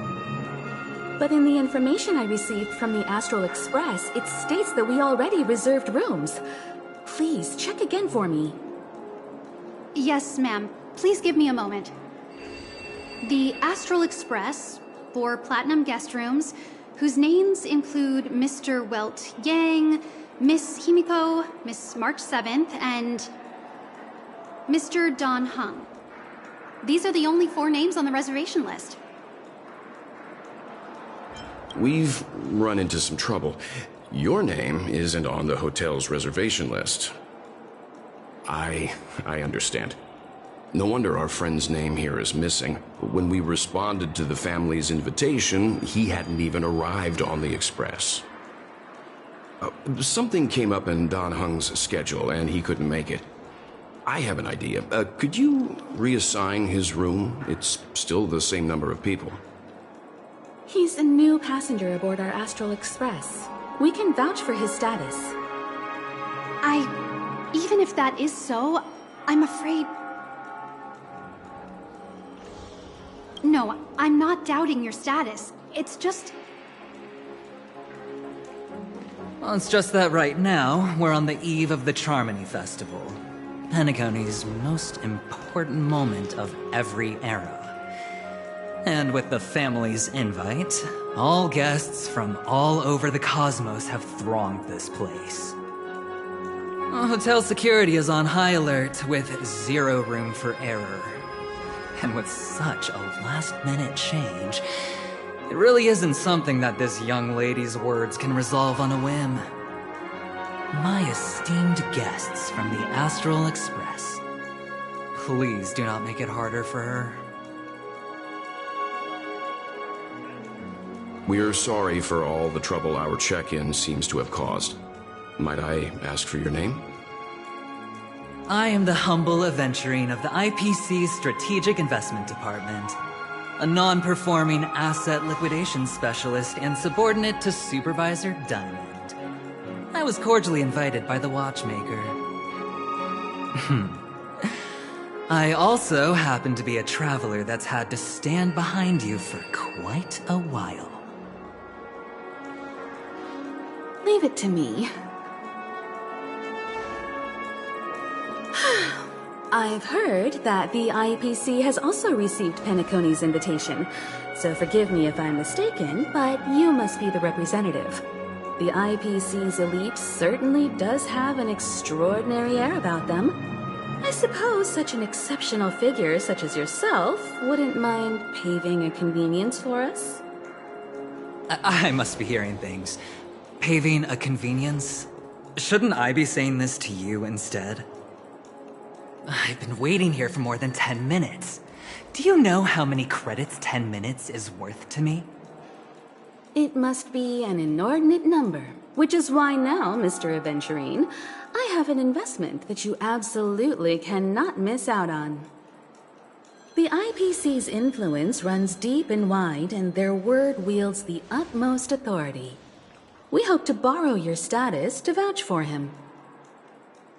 But in the information I received from the Astral Express, it states that we already reserved rooms. Please, check again for me. Yes, ma'am. Please give me a moment. The Astral Express, 4 platinum guest rooms, whose names include Mr. Welt Yang, Miss Himiko, Miss March 7th, and Mr. Don Hung. These are the only 4 names on the reservation list. We've run into some trouble. Your name isn't on the hotel's reservation list. I understand. No wonder our friend's name here is missing. When we responded to the family's invitation, he hadn't even arrived on the express. Something came up in Don Hung's schedule, and he couldn't make it. I have an idea. Could you reassign his room? It's still the same number of people. He's a new passenger aboard our Astral Express. We can vouch for his status. Even if that is so, I'm afraid... No, I'm not doubting your status. It's just... Well, it's just that right now, we're on the eve of the Charmony Festival. Penacony's most important moment of every era. And with the family's invite, all guests from all over the cosmos have thronged this place. Hotel security is on high alert with 0 room for error. And with such a last-minute change, it really isn't something that this young lady's words can resolve on a whim. My esteemed guests from the Astral Express, please do not make it harder for her. We're sorry for all the trouble our check-in seems to have caused. Might I ask for your name? I am the humble aventurine of the IPC's Strategic Investment Department, a non-performing asset liquidation specialist and subordinate to Supervisor Diamond. I was cordially invited by the watchmaker. I also happen to be a traveler that's had to stand behind you for quite a while. Leave it to me. I've heard that the IPC has also received Penacony's invitation, so forgive me if I'm mistaken, but you must be the representative. The IPC's elite certainly does have an extraordinary air about them. I suppose such an exceptional figure such as yourself wouldn't mind paving a convenience for us? I must be hearing things. Paving a convenience? Shouldn't I be saying this to you instead? I've been waiting here for more than 10 minutes. Do you know how many credits 10 minutes is worth to me? It must be an inordinate number, which is why now, Mr. Aventurine, I have an investment that you absolutely cannot miss out on. The IPC's influence runs deep and wide, and their word wields the utmost authority. We hope to borrow your status to vouch for him.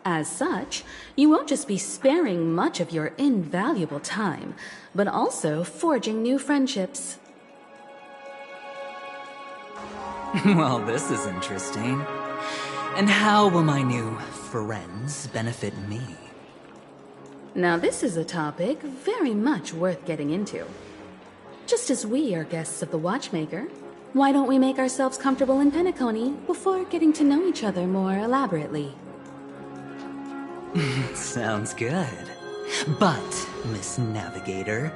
As such, you won't just be sparing much of your invaluable time, but also forging new friendships. Well, this is interesting. And how will my new friends benefit me? Now this is a topic very much worth getting into. Just as we are guests of the Watchmaker, Why don't we make ourselves comfortable in Penacony before getting to know each other more elaborately? Sounds good. But, Miss Navigator,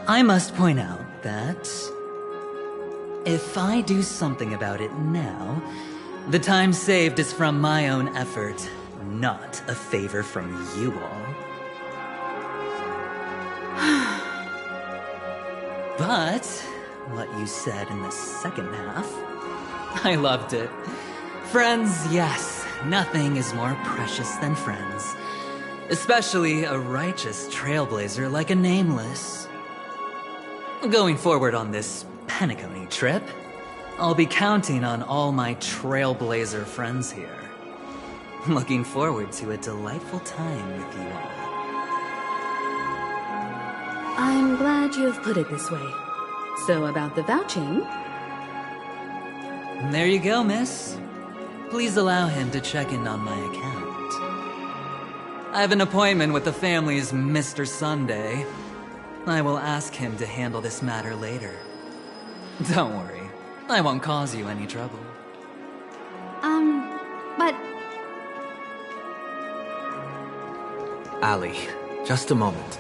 I must point out that if I do something about it now, the time saved is from my own effort, not a favor from you all. But what you said in the second half, I loved it. Friends, yes, nothing is more precious than friends. Especially a righteous trailblazer like a Nameless. Going forward on this Penacony trip, I'll be counting on all my trailblazer friends here. Looking forward to a delightful time with you all. I'm glad you have put it this way. So about the vouching... There you go, miss. Please allow him to check in on my account. I have an appointment with the family's Mr. Sunday. I will ask him to handle this matter later. Don't worry, I won't cause you any trouble. But... Ali, just a moment.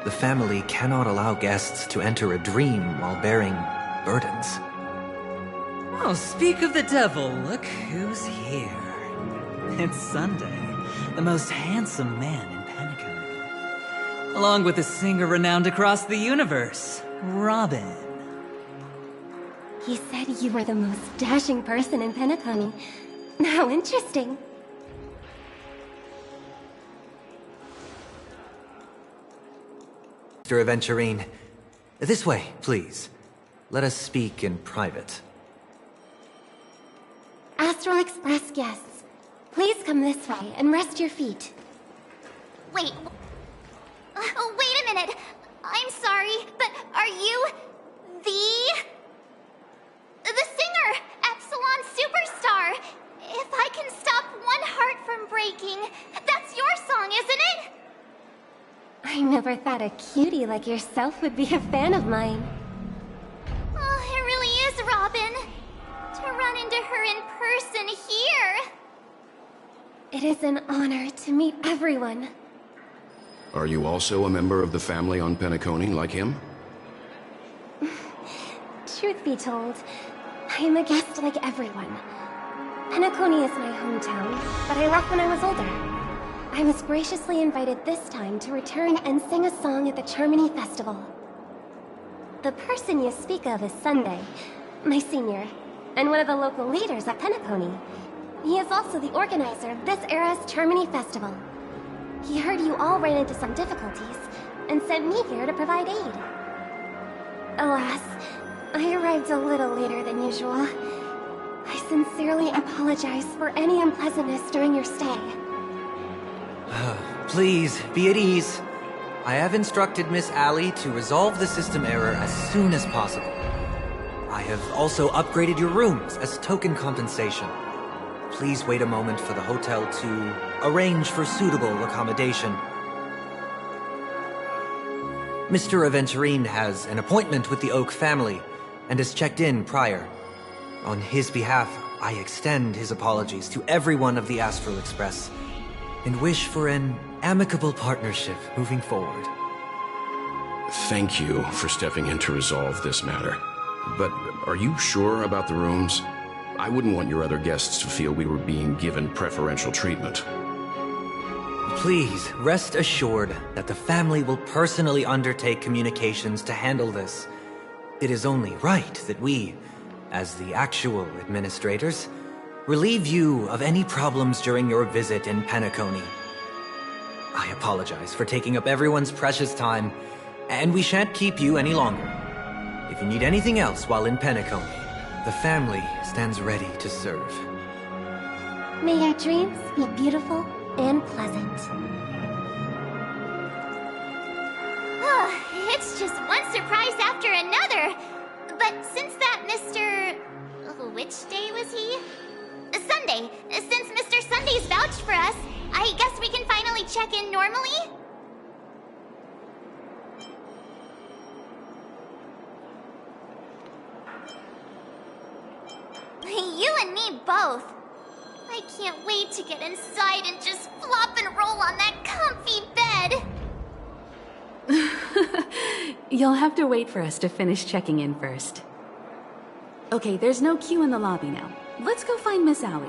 The family cannot allow guests to enter a dream while bearing burdens. Oh, speak of the devil, look who's here. It's Sunday, the most handsome man in Penacony. Along with a singer renowned across the universe, Robin. He said you were the most dashing person in Penacony. How interesting. Mr. Aventurine, this way, please. Let us speak in private. Astral Express guests, please come this way and rest your feet. Wait. Wait a minute. I'm sorry, but are you the singer, Epsilon Superstar? If I can stop one heart from breaking, that's your song, isn't it? I never thought a cutie like yourself would be a fan of mine. Oh, it really is, Robin. To run into her in person here. It is an honor to meet everyone. Are you also a member of the family on Penacony, like him? Truth be told, I am a guest like everyone. Penacony is my hometown, but I left when I was older. I was graciously invited this time to return and sing a song at the Charmony Festival. The person you speak of is Sunday, my senior, and one of the local leaders at Penacony. He is also the organizer of this era's Charmony Festival. He heard you all ran into some difficulties, and sent me here to provide aid. Alas, I arrived a little later than usual. I sincerely apologize for any unpleasantness during your stay. Please, be at ease. I have instructed Miss Ali to resolve the system error as soon as possible. I have also upgraded your rooms as token compensation. Please wait a moment for the hotel to arrange for suitable accommodation. Mr. Aventurine has an appointment with the Oak family and has checked in prior. On his behalf, I extend his apologies to everyone of the Astral Express and wish for an amicable partnership moving forward. Thank you for stepping in to resolve this matter. But are you sure about the rooms? I wouldn't want your other guests to feel we were being given preferential treatment. Please, rest assured that the family will personally undertake communications to handle this. It is only right that we, as the actual administrators, relieve you of any problems during your visit in Penacony. I apologize for taking up everyone's precious time, and we shan't keep you any longer. If you need anything else while in Penacony, the family stands ready to serve. May your dreams be beautiful and pleasant. It's just one surprise after another. But since that Mr... which day was he? Sunday. Since Mr. Sunday's vouched for us, I guess we can finally check in normally? me both. I can't wait to get inside and just flop and roll on that comfy bed. You'll have to wait for us to finish checking in first. Okay, there's no queue in the lobby now. Let's go find Miss Allie.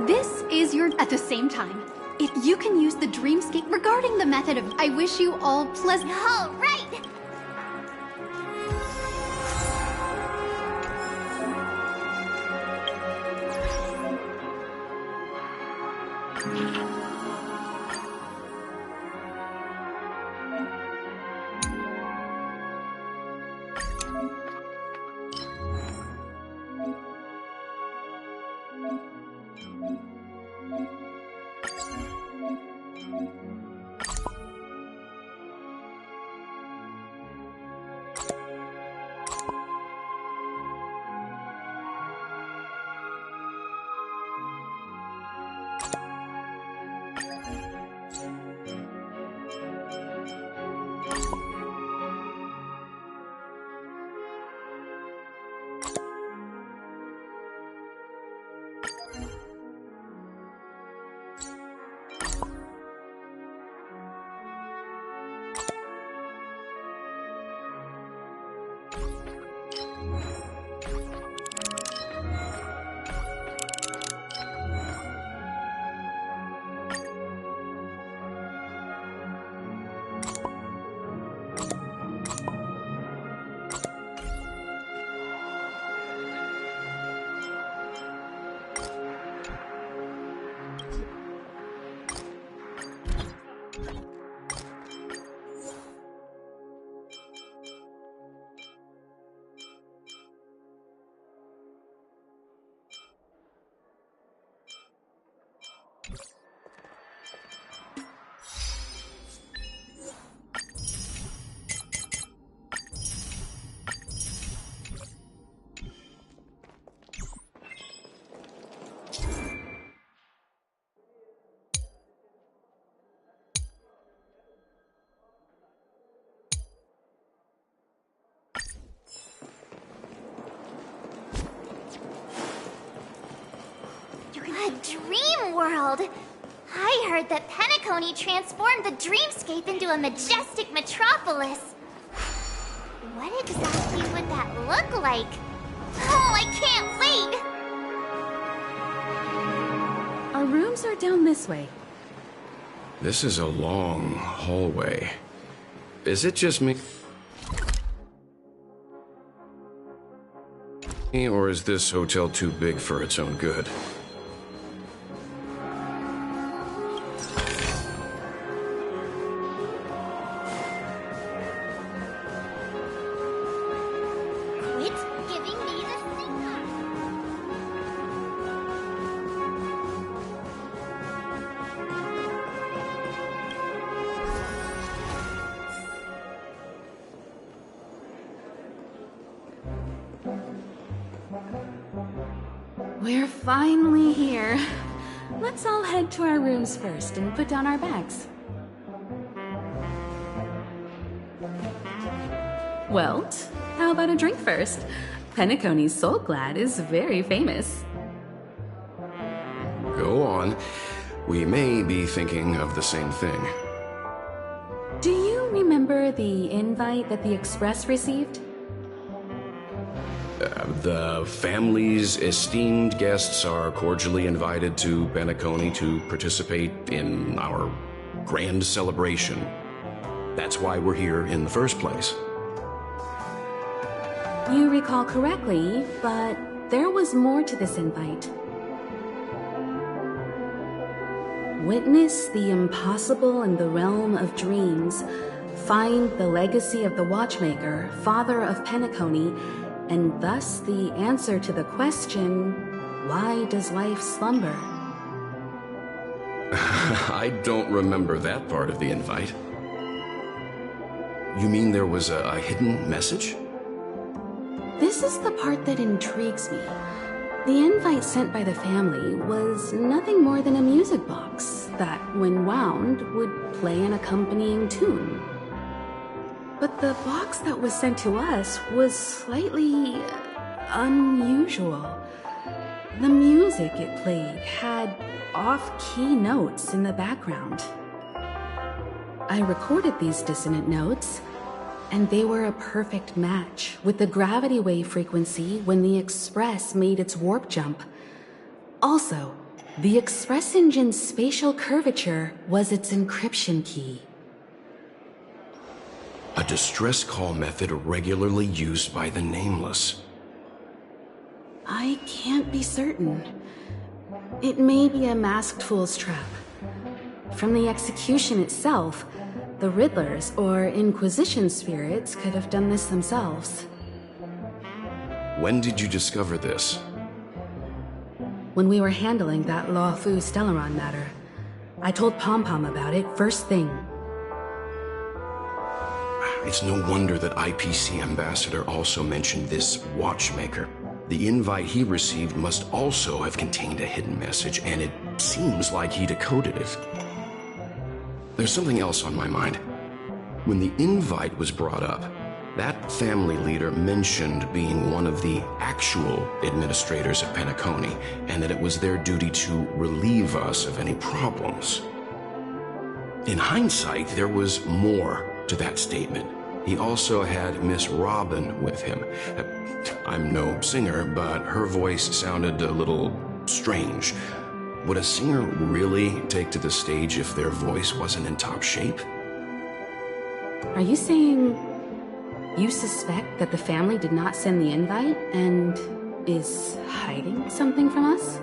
This is your... At the same time, if you can use the dreamscape regarding the method of... I wish you all pleasant... All right! A dream world! I heard that Penacony transformed the dreamscape into a majestic metropolis. What exactly would that look like? Oh, I can't wait! Our rooms are down this way. This is a long hallway. Is it just me? Or is this hotel too big for its own good? We're finally here. Let's all head to our rooms first and put down our bags. Welt, how about a drink first? Penacony's Soul Glad is very famous. Go on. We may be thinking of the same thing. Do you remember the invite that the Express received? The family's esteemed guests are cordially invited to Penacony to participate in our grand celebration. That's why we're here in the first place. You recall correctly, but there was more to this invite. Witness the impossible in the realm of dreams. Find the legacy of the Watchmaker, father of Penacony, and thus the answer to the question, why does life slumber? I don't remember that part of the invite. You mean there was a hidden message? This is the part that intrigues me. The invite sent by the family was nothing more than a music box that, when wound, would play an accompanying tune. But the box that was sent to us was slightly unusual. The music it played had off-key notes in the background. I recorded these dissonant notes, and they were a perfect match with the gravity wave frequency when the Express made its warp jump. Also, the Express engine's spatial curvature was its encryption key. A distress call method regularly used by the Nameless. I can't be certain. It may be a masked fool's trap. From the execution itself, the Riddlers or Inquisition spirits could have done this themselves. When did you discover this? When we were handling that Law Fu Stellaron matter, I told Pom Pom about it first thing. It's no wonder that IPC Ambassador also mentioned this watchmaker. The invite he received must also have contained a hidden message, and it seems like he decoded it. There's something else on my mind. When the invite was brought up, that family leader mentioned being one of the actual administrators of Penacony, and that it was their duty to relieve us of any problems. In hindsight, there was more to that statement. He also had Miss Robin with him. I'm no singer, but her voice sounded a little strange. Would a singer really take to the stage if their voice wasn't in top shape? Are you saying you suspect that the family did not send the invite and is hiding something from us?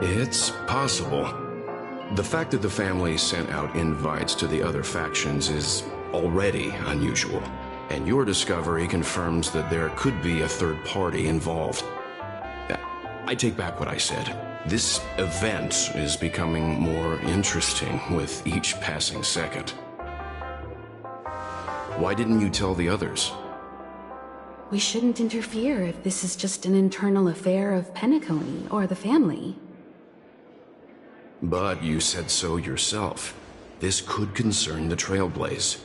It's possible. The fact that the family sent out invites to the other factions is already unusual, and your discovery confirms that there could be a third party involved. I take back what I said. This event is becoming more interesting with each passing second. Why didn't you tell the others? We shouldn't interfere if this is just an internal affair of Penacony or the family. But you said so yourself. This could concern the Trailblaze.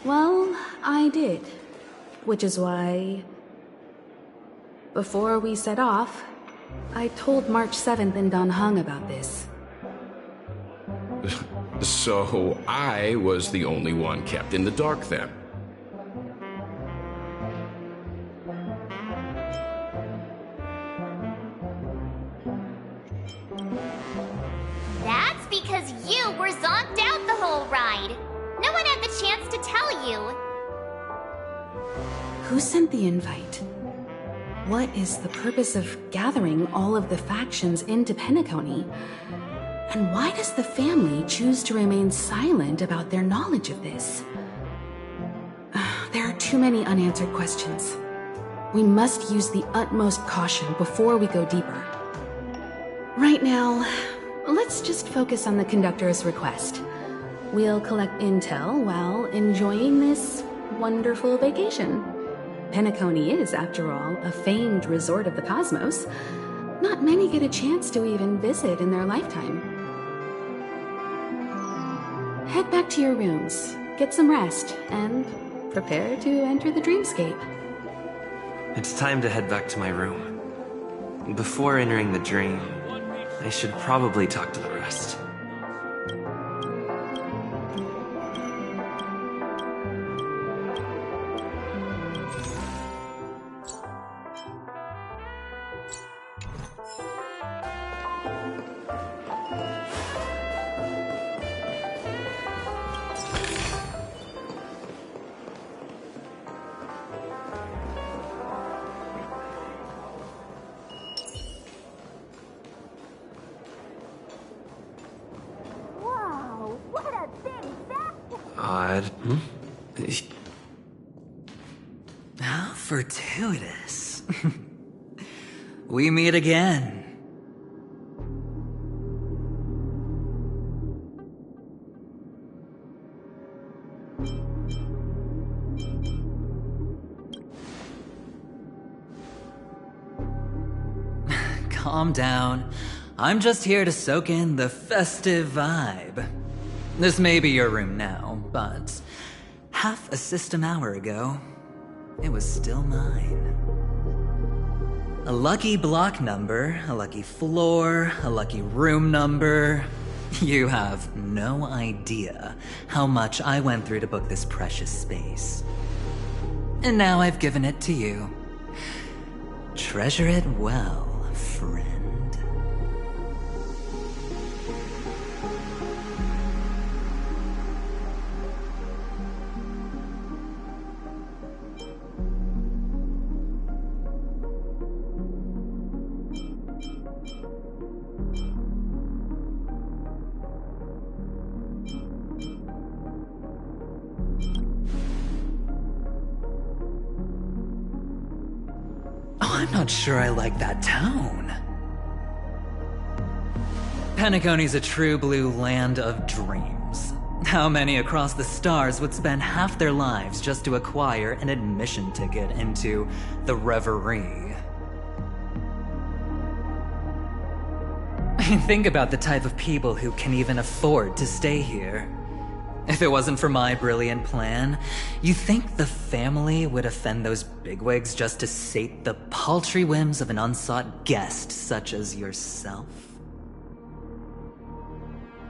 Well, I did. Which is why, before we set off, I told March 7th and Don Hung about this. So I was the only one kept in the dark then. That's because you were zonked out the whole ride. No one had the chance to tell you. Who sent the invite? What is the purpose of gathering all of the factions into Penacony? And why does the family choose to remain silent about their knowledge of this? There are too many unanswered questions. We must use the utmost caution before we go deeper. Right now, let's just focus on the conductor's request. We'll collect intel while enjoying this wonderful vacation. Penacony is, after all, a famed resort of the cosmos. Not many get a chance to even visit in their lifetime. Head back to your rooms, get some rest, and prepare to enter the dreamscape. It's time to head back to my room. Before entering the dream, I should probably talk to the rest. How fortuitous. We meet again. Calm down. I'm just here to soak in the festive vibe. This may be your room now, but half a system hour ago, it was still mine. A lucky block number, a lucky floor, a lucky room number. You have no idea how much I went through to book this precious space. And now I've given it to you. Treasure it well, friend. I'm not sure I like that tone. Penacony's a true blue land of dreams. How many across the stars would spend half their lives just to acquire an admission ticket into the Reverie? Think about the type of people who can even afford to stay here. If it wasn't for my brilliant plan, you think the family would offend those bigwigs just to sate the paltry whims of an unsought guest such as yourself?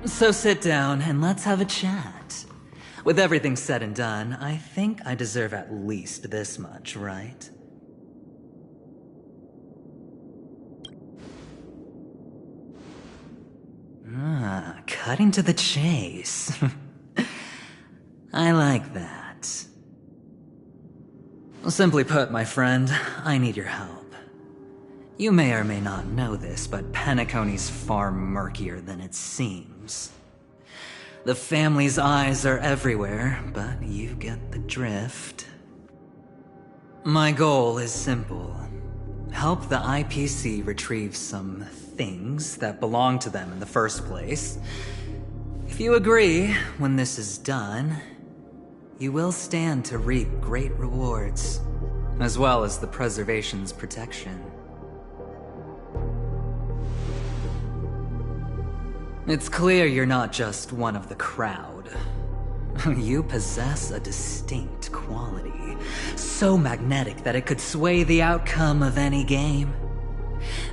So sit down and let's have a chat. With everything said and done, I think I deserve at least this much, right? Cutting to the chase. I like that. Simply put, my friend, I need your help. You may or may not know this, but Penacony's far murkier than it seems. The family's eyes are everywhere, but you get the drift. My goal is simple. Help the IPC retrieve some things that belong to them in the first place. If you agree, when this is done, you will stand to reap great rewards, as well as the preservation's protection. It's clear you're not just one of the crowd. You possess a distinct quality, so magnetic that it could sway the outcome of any game.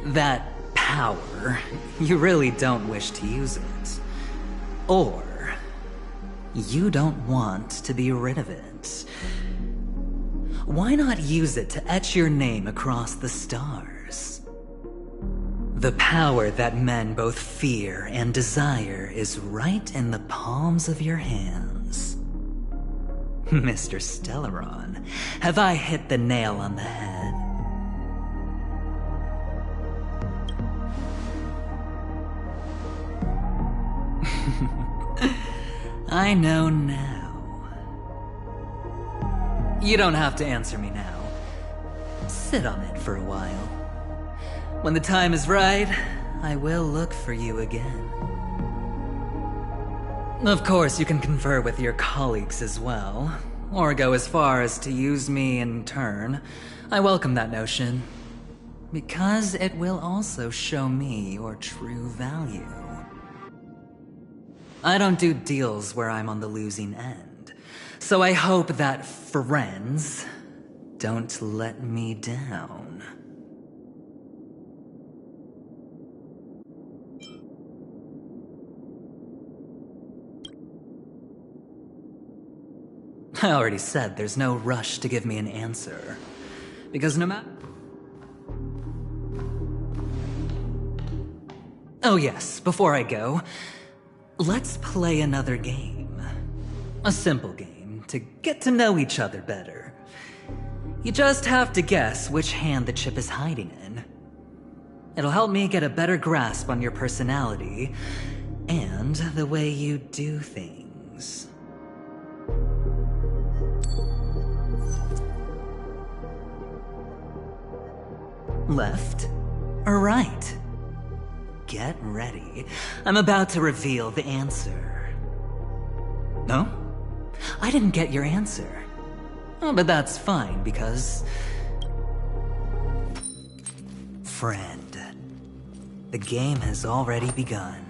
That power, you really don't wish to use it. Or you don't want to be rid of it. Why not use it to etch your name across the stars? The power that men both fear and desire is right in the palms of your hands. Mr. Stellaron, have I hit the nail on the head? I know now. You don't have to answer me now. Sit on it for a while. When the time is right, I will look for you again. Of course, you can confer with your colleagues as well, or go as far as to use me in turn. I welcome that notion, because it will also show me your true value. I don't do deals where I'm on the losing end, so I hope that friends don't let me down. I already said there's no rush to give me an answer, because no matter... Oh yes, before I go, let's play another game. A simple game to get to know each other better. You just have to guess which hand the chip is hiding in. It'll help me get a better grasp on your personality and the way you do things. Left or right? Get ready. I'm about to reveal the answer. No? I didn't get your answer. Oh, but that's fine, because... Friend, the game has already begun.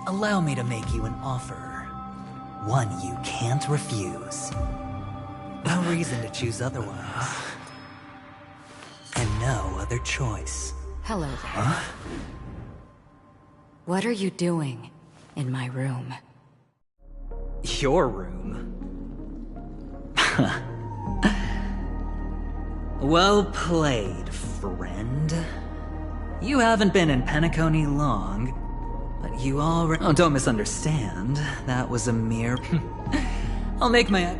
Allow me to make you an offer. One you can't refuse. No reason to choose otherwise. And no other choice. Hello there. Huh? What are you doing in my room? Your room? Well played, friend. You haven't been in Penacony long, but you already— Oh, don't misunderstand. That was a mere— I'll make my—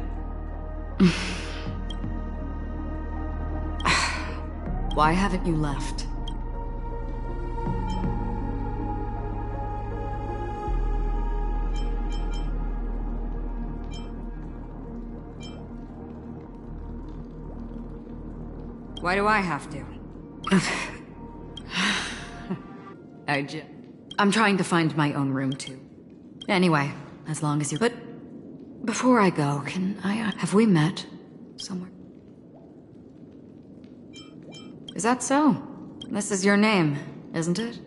Why haven't you left? Why do I have to? I'm trying to find my own room, too. Anyway, as long as you— But before I go, can I— Have we met somewhere? Is that so? This is your name, isn't it?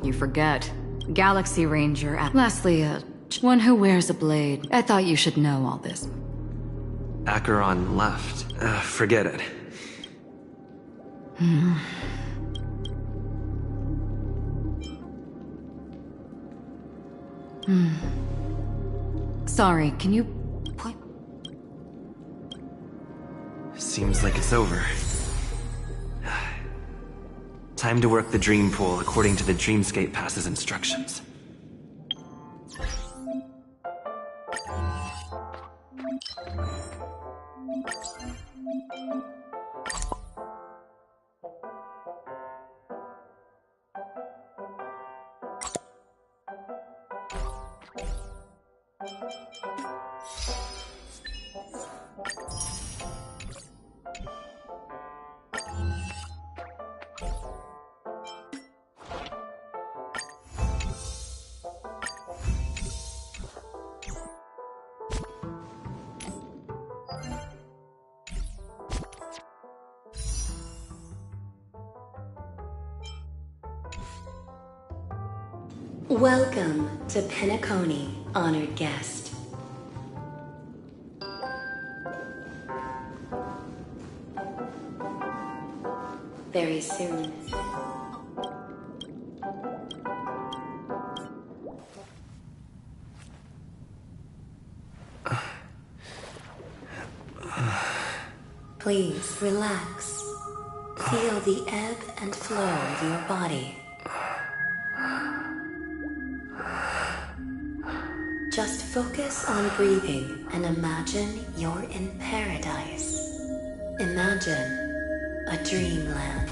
You forget. Galaxy Ranger at— Lastly, one who wears a blade. I thought you should know all this. Acheron left. Forget it. Sorry, can you point? Seems like it's over. Time to work the dream pool according to the Dreamscape Pass's instructions. Welcome to Penacony, honored guest. Very soon. Please relax. Feel the ebb and flow of your body. Just focus on breathing and imagine you're in paradise. Imagine a dreamland.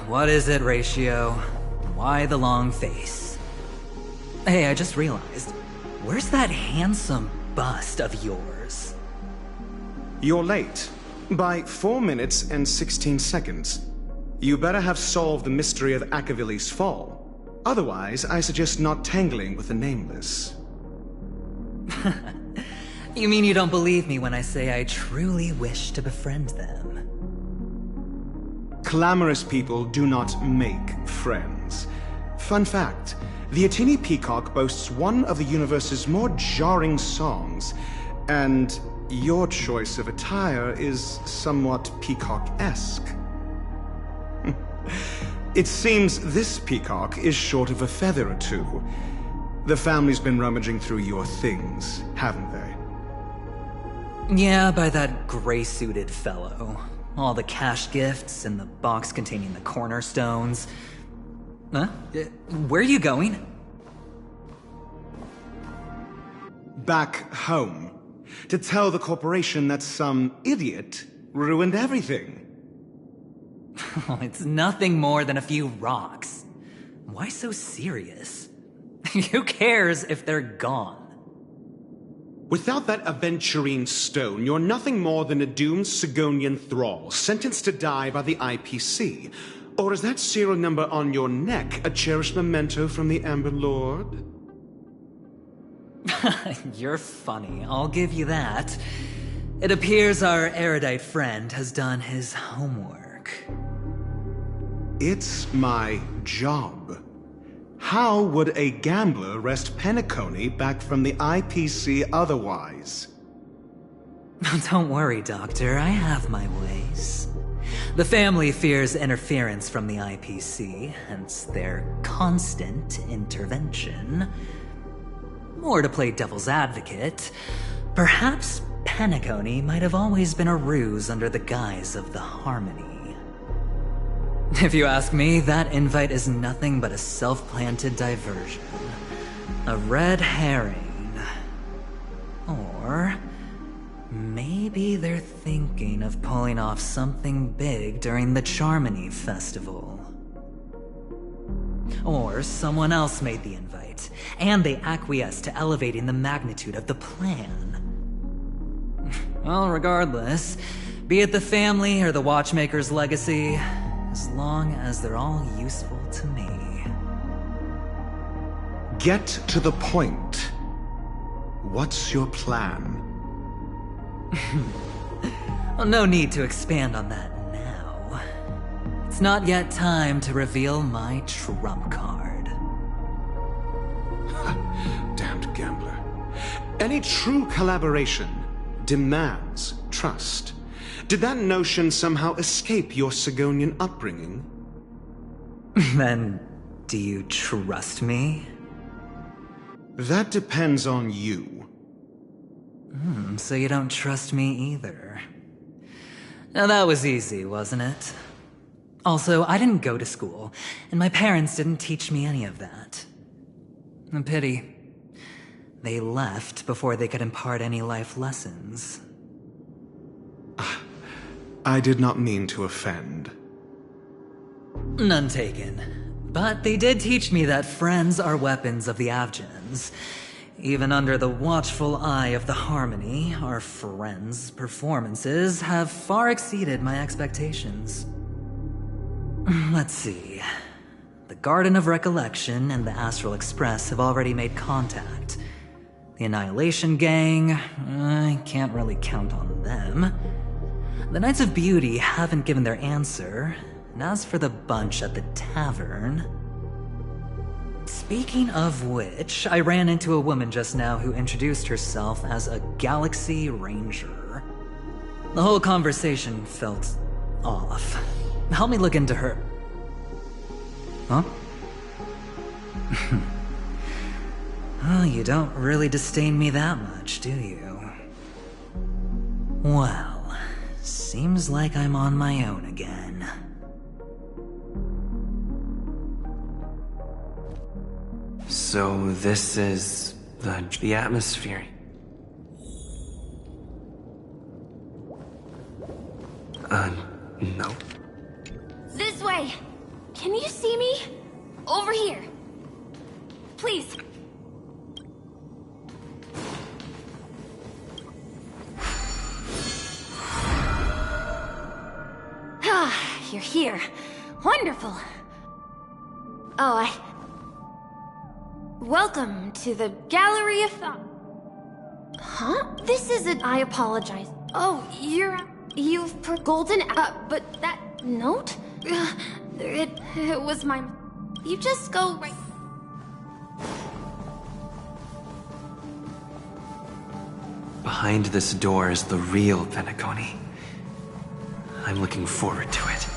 What is it, Ratio? Why the long face? Hey, I just realized, where's that handsome bust of yours? You're late. By 4 minutes and 16 seconds. You better have solved the mystery of Akavili's fall. Otherwise, I suggest not tangling with the Nameless. You mean you don't believe me when I say I truly wish to befriend them? Clamorous people do not make friends. Fun fact, the Atini Peacock boasts one of the universe's more jarring songs, and your choice of attire is somewhat peacock-esque. It seems this peacock is short of a feather or two. The family's been rummaging through your things, haven't they? Yeah, by that gray-suited fellow. All the cash gifts and the box containing the cornerstones. Huh? Where are you going? back home to tell the corporation that some idiot ruined everything. Oh, it's nothing more than a few rocks. Why so serious? Who cares if they're gone? Without that aventurine stone, you're nothing more than a doomed Sigonian thrall, sentenced to die by the IPC. Or is that serial number on your neck a cherished memento from the Amber Lord? You're funny, I'll give you that. It appears our erudite friend has done his homework. It's my job. How would a gambler wrest Penacony back from the IPC otherwise? Don't worry, Doctor, I have my ways. The family fears interference from the IPC, hence their constant intervention. Or to play devil's advocate, perhaps Penacony might have always been a ruse under the guise of the Harmony. If you ask me, that invite is nothing but a self-planted diversion. A red herring. Or maybe they're thinking of pulling off something big during the Charmony Festival. Or someone else made the invite, and they acquiesced to elevating the magnitude of the plan. Well, regardless, be it the family or the Watchmaker's legacy, as long as they're all useful to me. Get to the point. What's your plan? Well, no need to expand on that now. It's not yet time to reveal my trump card. Damned gambler. Any true collaboration demands trust. Did that notion somehow escape your Sigonian upbringing? Then, do you trust me? That depends on you. So you don't trust me either. Now that was easy, wasn't it? Also, I didn't go to school, and my parents didn't teach me any of that. A pity. They left before they could impart any life lessons. I did not mean to offend. None taken. But they did teach me that friends are weapons of the Avgens. Even under the watchful eye of the Harmony, our friends' performances have far exceeded my expectations. Let's see. The Garden of Recollection and the Astral Express have already made contact. The Annihilation Gang, I can't really count on them. The Knights of Beauty haven't given their answer, and as for the bunch at the tavern... Speaking of which, I ran into a woman just now who introduced herself as a Galaxy Ranger. The whole conversation felt off. Help me look into her... Huh? Oh, you don't really disdain me that much, do you? Well... seems like I'm on my own again. So this is the atmosphere. No. This way! Can you see me? Over here. Please. Ah, you're here. Wonderful. Oh, Welcome to the Gallery of Thought. Huh? This isn't... I apologize. Oh, you've put golden... but that note? It was my... You just go right... Behind this door is the real Penacony. I'm looking forward to it.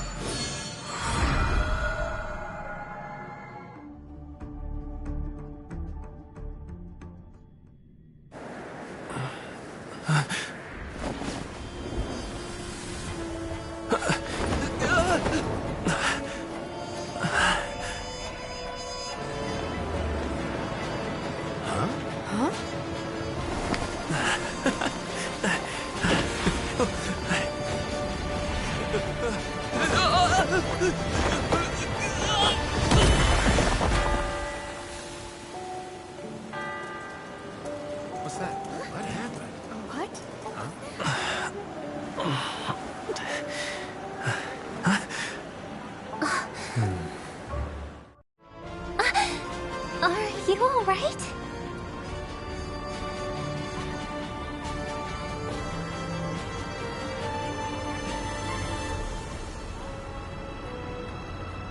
Are you alright?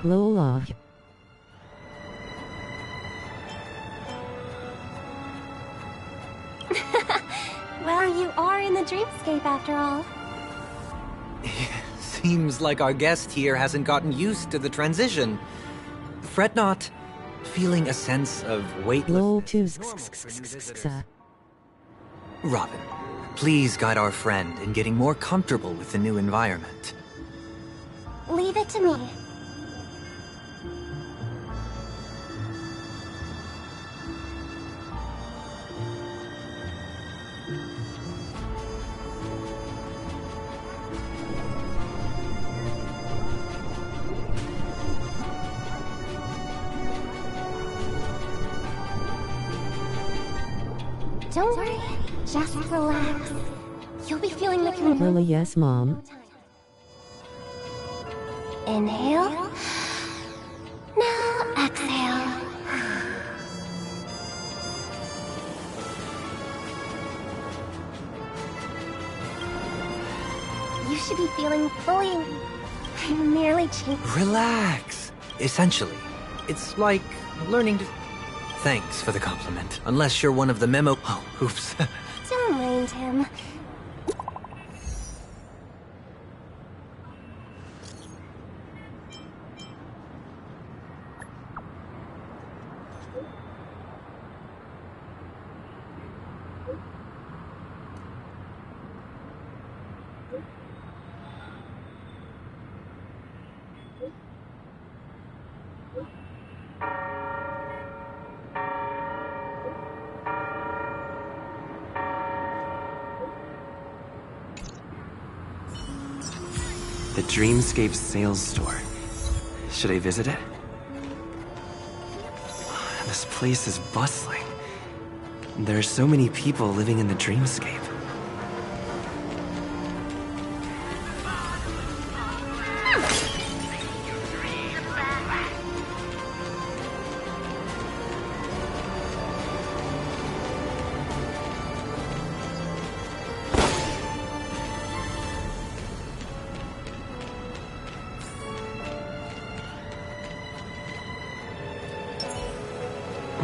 Lola. Well, you are in the dreamscape after all. Seems like our guest here hasn't gotten used to the transition. Fret not. Feeling a sense of weightlessness. Robin, please guide our friend in getting more comfortable with the new environment. Leave it to me. Don't worry, just relax. You'll be feeling the Lily, yes, Mom. Inhale. Now exhale. You should be feeling fully... I'm nearly changed. Relax. Essentially, it's like learning to... Thanks for the compliment. Unless you're one of the memo... Oh, oops. Don't mind him. The Dreamscape sales store. Should I visit it? This place is bustling. There are so many people living in the Dreamscape.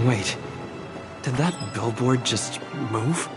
Wait, did that billboard just move?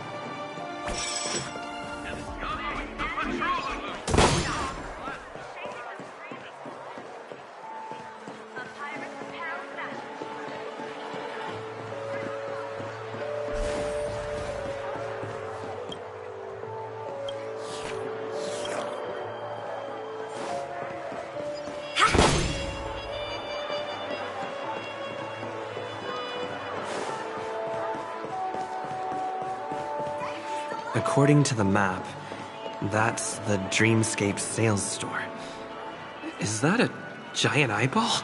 According to the map, that's the Dreamscape sales store. Is that a giant eyeball?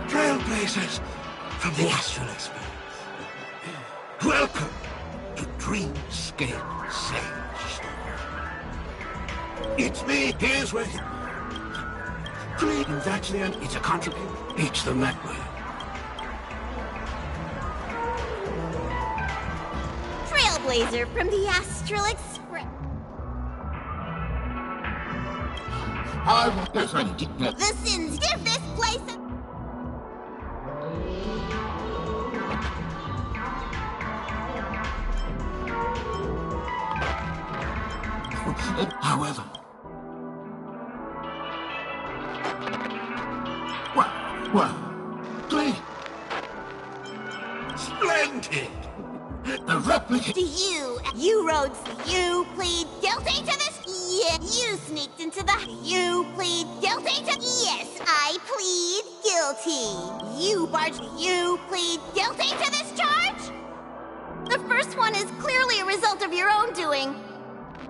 Trailblazers from the Astral Express. Welcome to Dreamscape Sales Store. It's me, here's where you... Dreams actually, and it's a contraband. It's them that way. Trailblazer from the Astral Express. The sins give this place a... However... Well, Glee. Splendid! The replica... You rode, you plead guilty to this? Yeah, you sneaked into the... You plead guilty to... Yes, I plead guilty. You barged... You plead guilty to this charge? The first one is clearly a result of your own doing.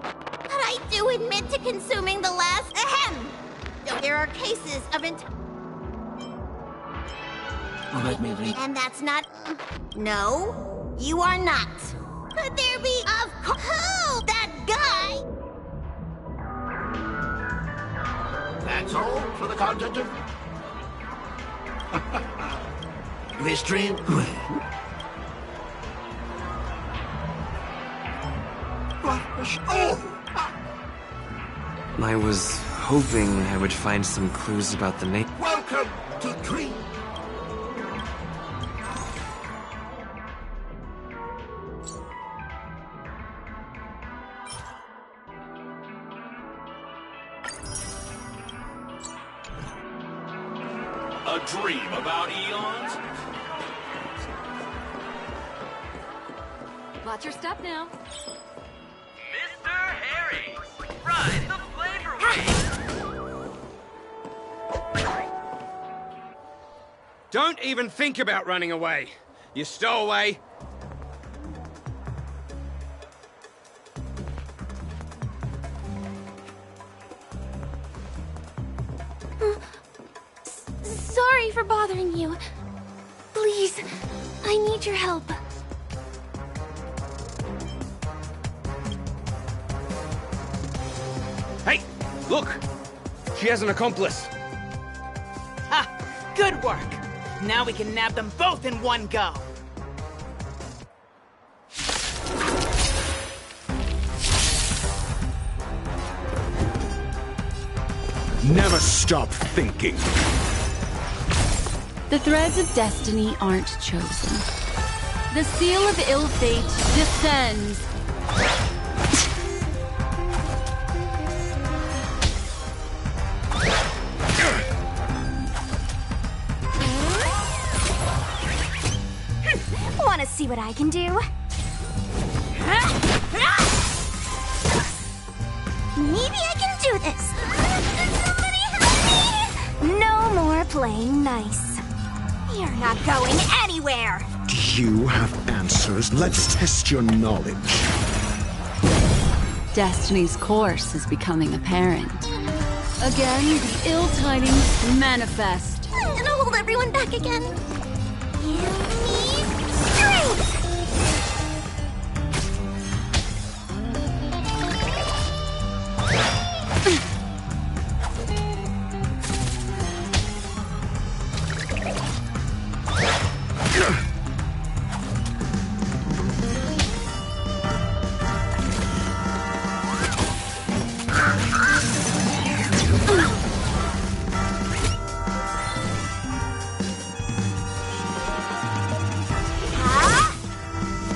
But I do admit to consuming the last... Ahem! There are cases of Let me read. And that's not... No, you are not. Could there be... Of course... Who? That guy? That's all for the content of this dream. Oh! I was hoping I would find some clues about the name. Welcome to Dream. A dream about eons? Watch your step now. Mr. Harry, ride the flavor wave! Don't even think about running away. You stowaway. Sorry for bothering you. Please, I need your help. Hey, look! She has an accomplice. Ha! Good work! Now we can nab them both in one go! Never stop thinking. The threads of destiny aren't chosen. The seal of ill fate descends. Wanna see what I can do? Maybe I can do this. Somebody help me! No more playing nice. You're not going anywhere. Do you have answers? Let's test your knowledge. Destiny's course is becoming apparent. Again, the ill tidings manifest. I'm gonna hold everyone back again. You need strength!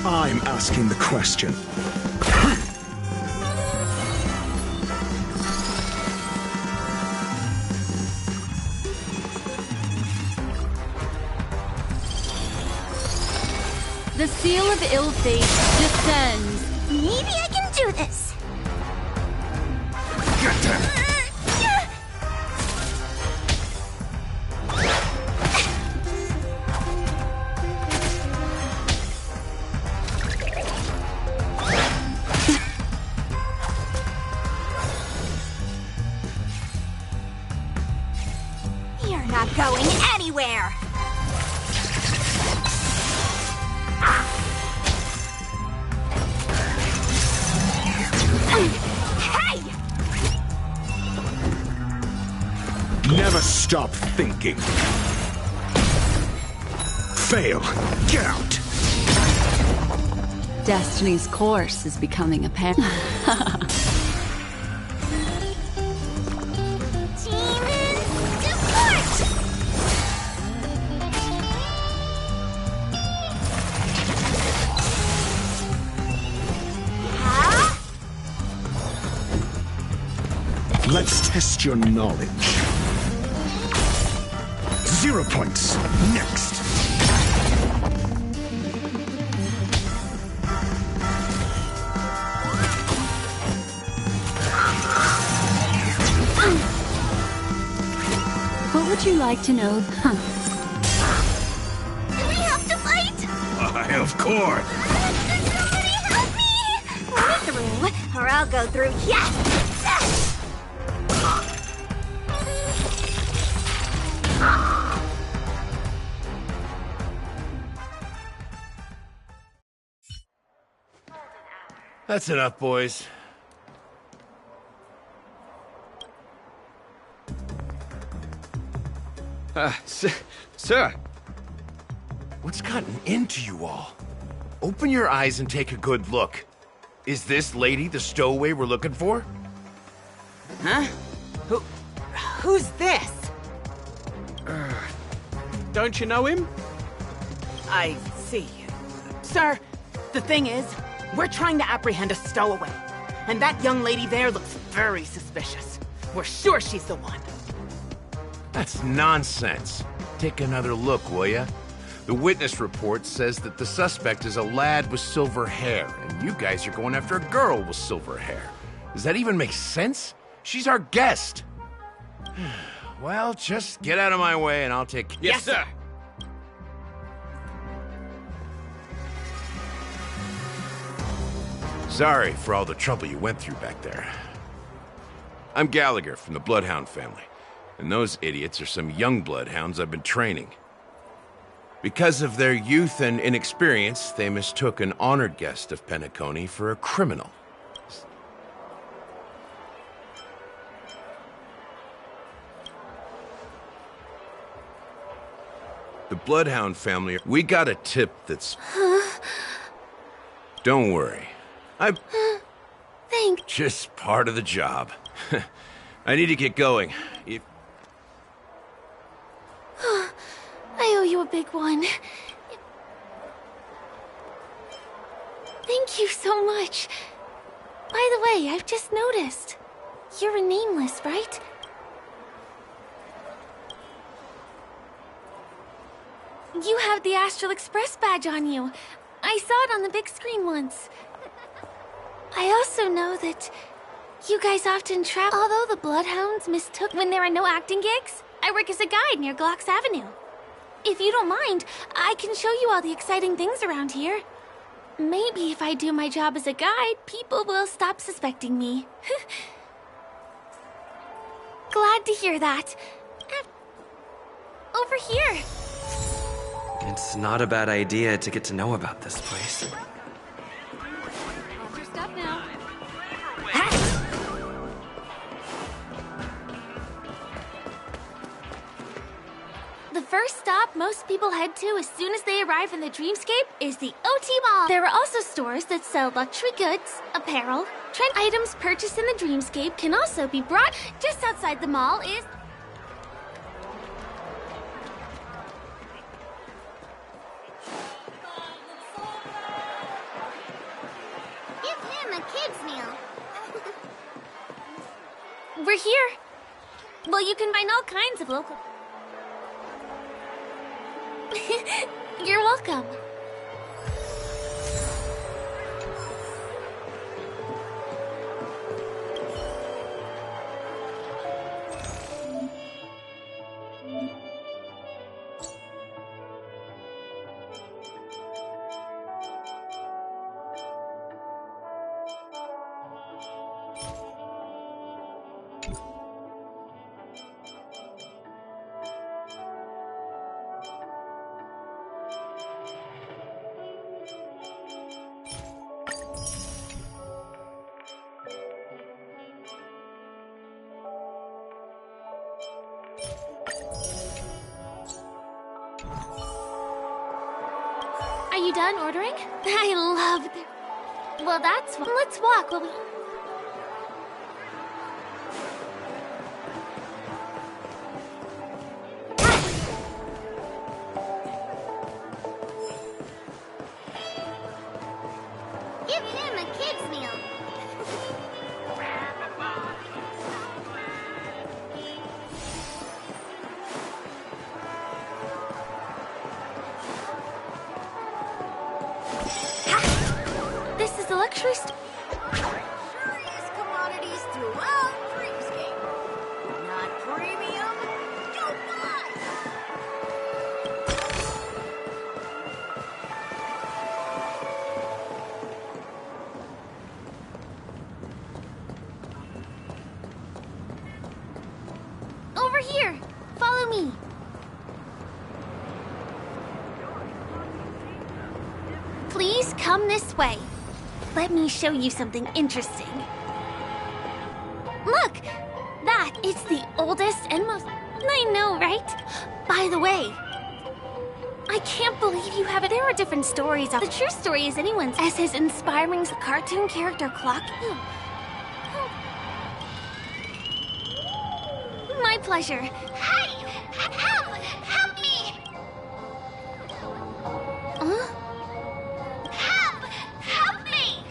I'm asking the question. The seal of ill fate descends. Maybe I can do this. Get them! You're not going anywhere. Hey! Never stop thinking. Fail. Get out. Destiny's course is becoming apparent. Let's test your knowledge. 0 points. Next. What would you like to know? Do we have to fight? Why, of course. Somebody help me! Let me through, or I'll go through. Yes! That's enough, boys. Sir. What's gotten into you all? Open your eyes and take a good look. Is this lady the stowaway we're looking for? Huh? Who's this? Don't you know him? I see. Sir, the thing is, we're trying to apprehend a stowaway. And that young lady there looks very suspicious. We're sure she's the one. That's nonsense. Take another look, will ya? The witness report says that the suspect is a lad with silver hair, and you guys are going after a girl with silver hair. Does that even make sense? She's our guest. Well, just get out of my way and I'll take... Yes, sir. Sorry for all the trouble you went through back there. I'm Gallagher from the Bloodhound family, and those idiots are some young bloodhounds I've been training. Because of their youth and inexperience, they mistook an honored guest of Penacony for a criminal. The Bloodhound family, we got a tip that's... Don't worry. Thanks. Just part of the job. I need to get going. If... I owe you a big one. Thank you so much. By the way, I've just noticed. You're a nameless, right? You have the Astral Express badge on you. I saw it on the big screen once. I also know that you guys often travel. Although the Bloodhounds mistook when there are no acting gigs, I work as a guide near Glocks Avenue. If you don't mind, I can show you all the exciting things around here. Maybe if I do my job as a guide, people will stop suspecting me. Glad to hear that. Over here. It's not a bad idea to get to know about this place. Watch your step now. The first stop most people head to as soon as they arrive in the Dreamscape is the OT Mall. There are also stores that sell luxury goods, apparel, trend items purchased in the Dreamscape can also be brought. Just outside the mall is... Give him a kid's meal. We're here. Well, you can find all kinds of local... You're welcome. Are you done ordering? I love it. Well, that's... Let's walk while we... Give him a kid's meal. This is the luxury store. Luxurious commodities throughout Dreamscape. Not premium? Don't buy! Over here. Follow me. Please come this way. Let me show you something interesting. Look! That is the oldest and most... I know, right? By the way, I can't believe you have it. There are different stories. The true story is anyone's. As his inspiring cartoon character clock. My pleasure. Hey! Help me! Huh? Help me!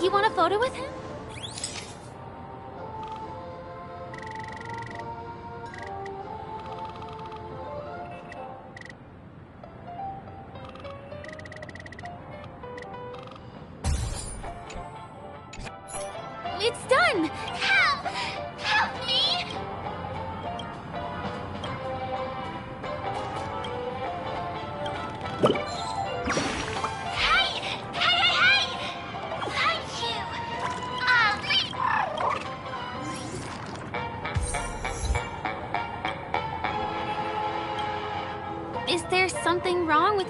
You want a photo with him? It's done! Help me! Hey! Thank you! Is there something wrong with...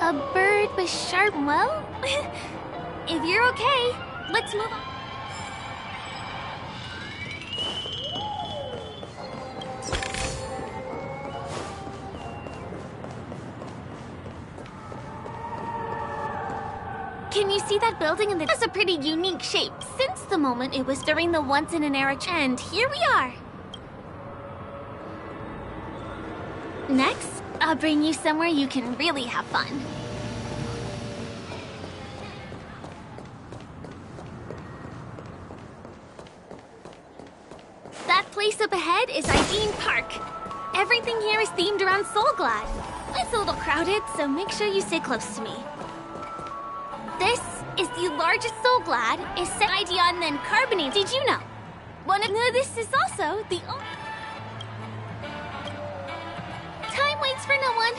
A bird with sharp... Well, if you're okay, let's move on. Can you see that building in the... That's a pretty unique shape since the moment it was during the once-in-an-era... And here we are. Next, I'll bring you somewhere you can really have fun. That place up ahead is Iveen Park. Everything here is themed around Soulglad. It's a little crowded, so make sure you stay close to me. This is the largest Soulglad, is set Ideon and Carbonate. Did you know? This is also the only... Time waits for no one.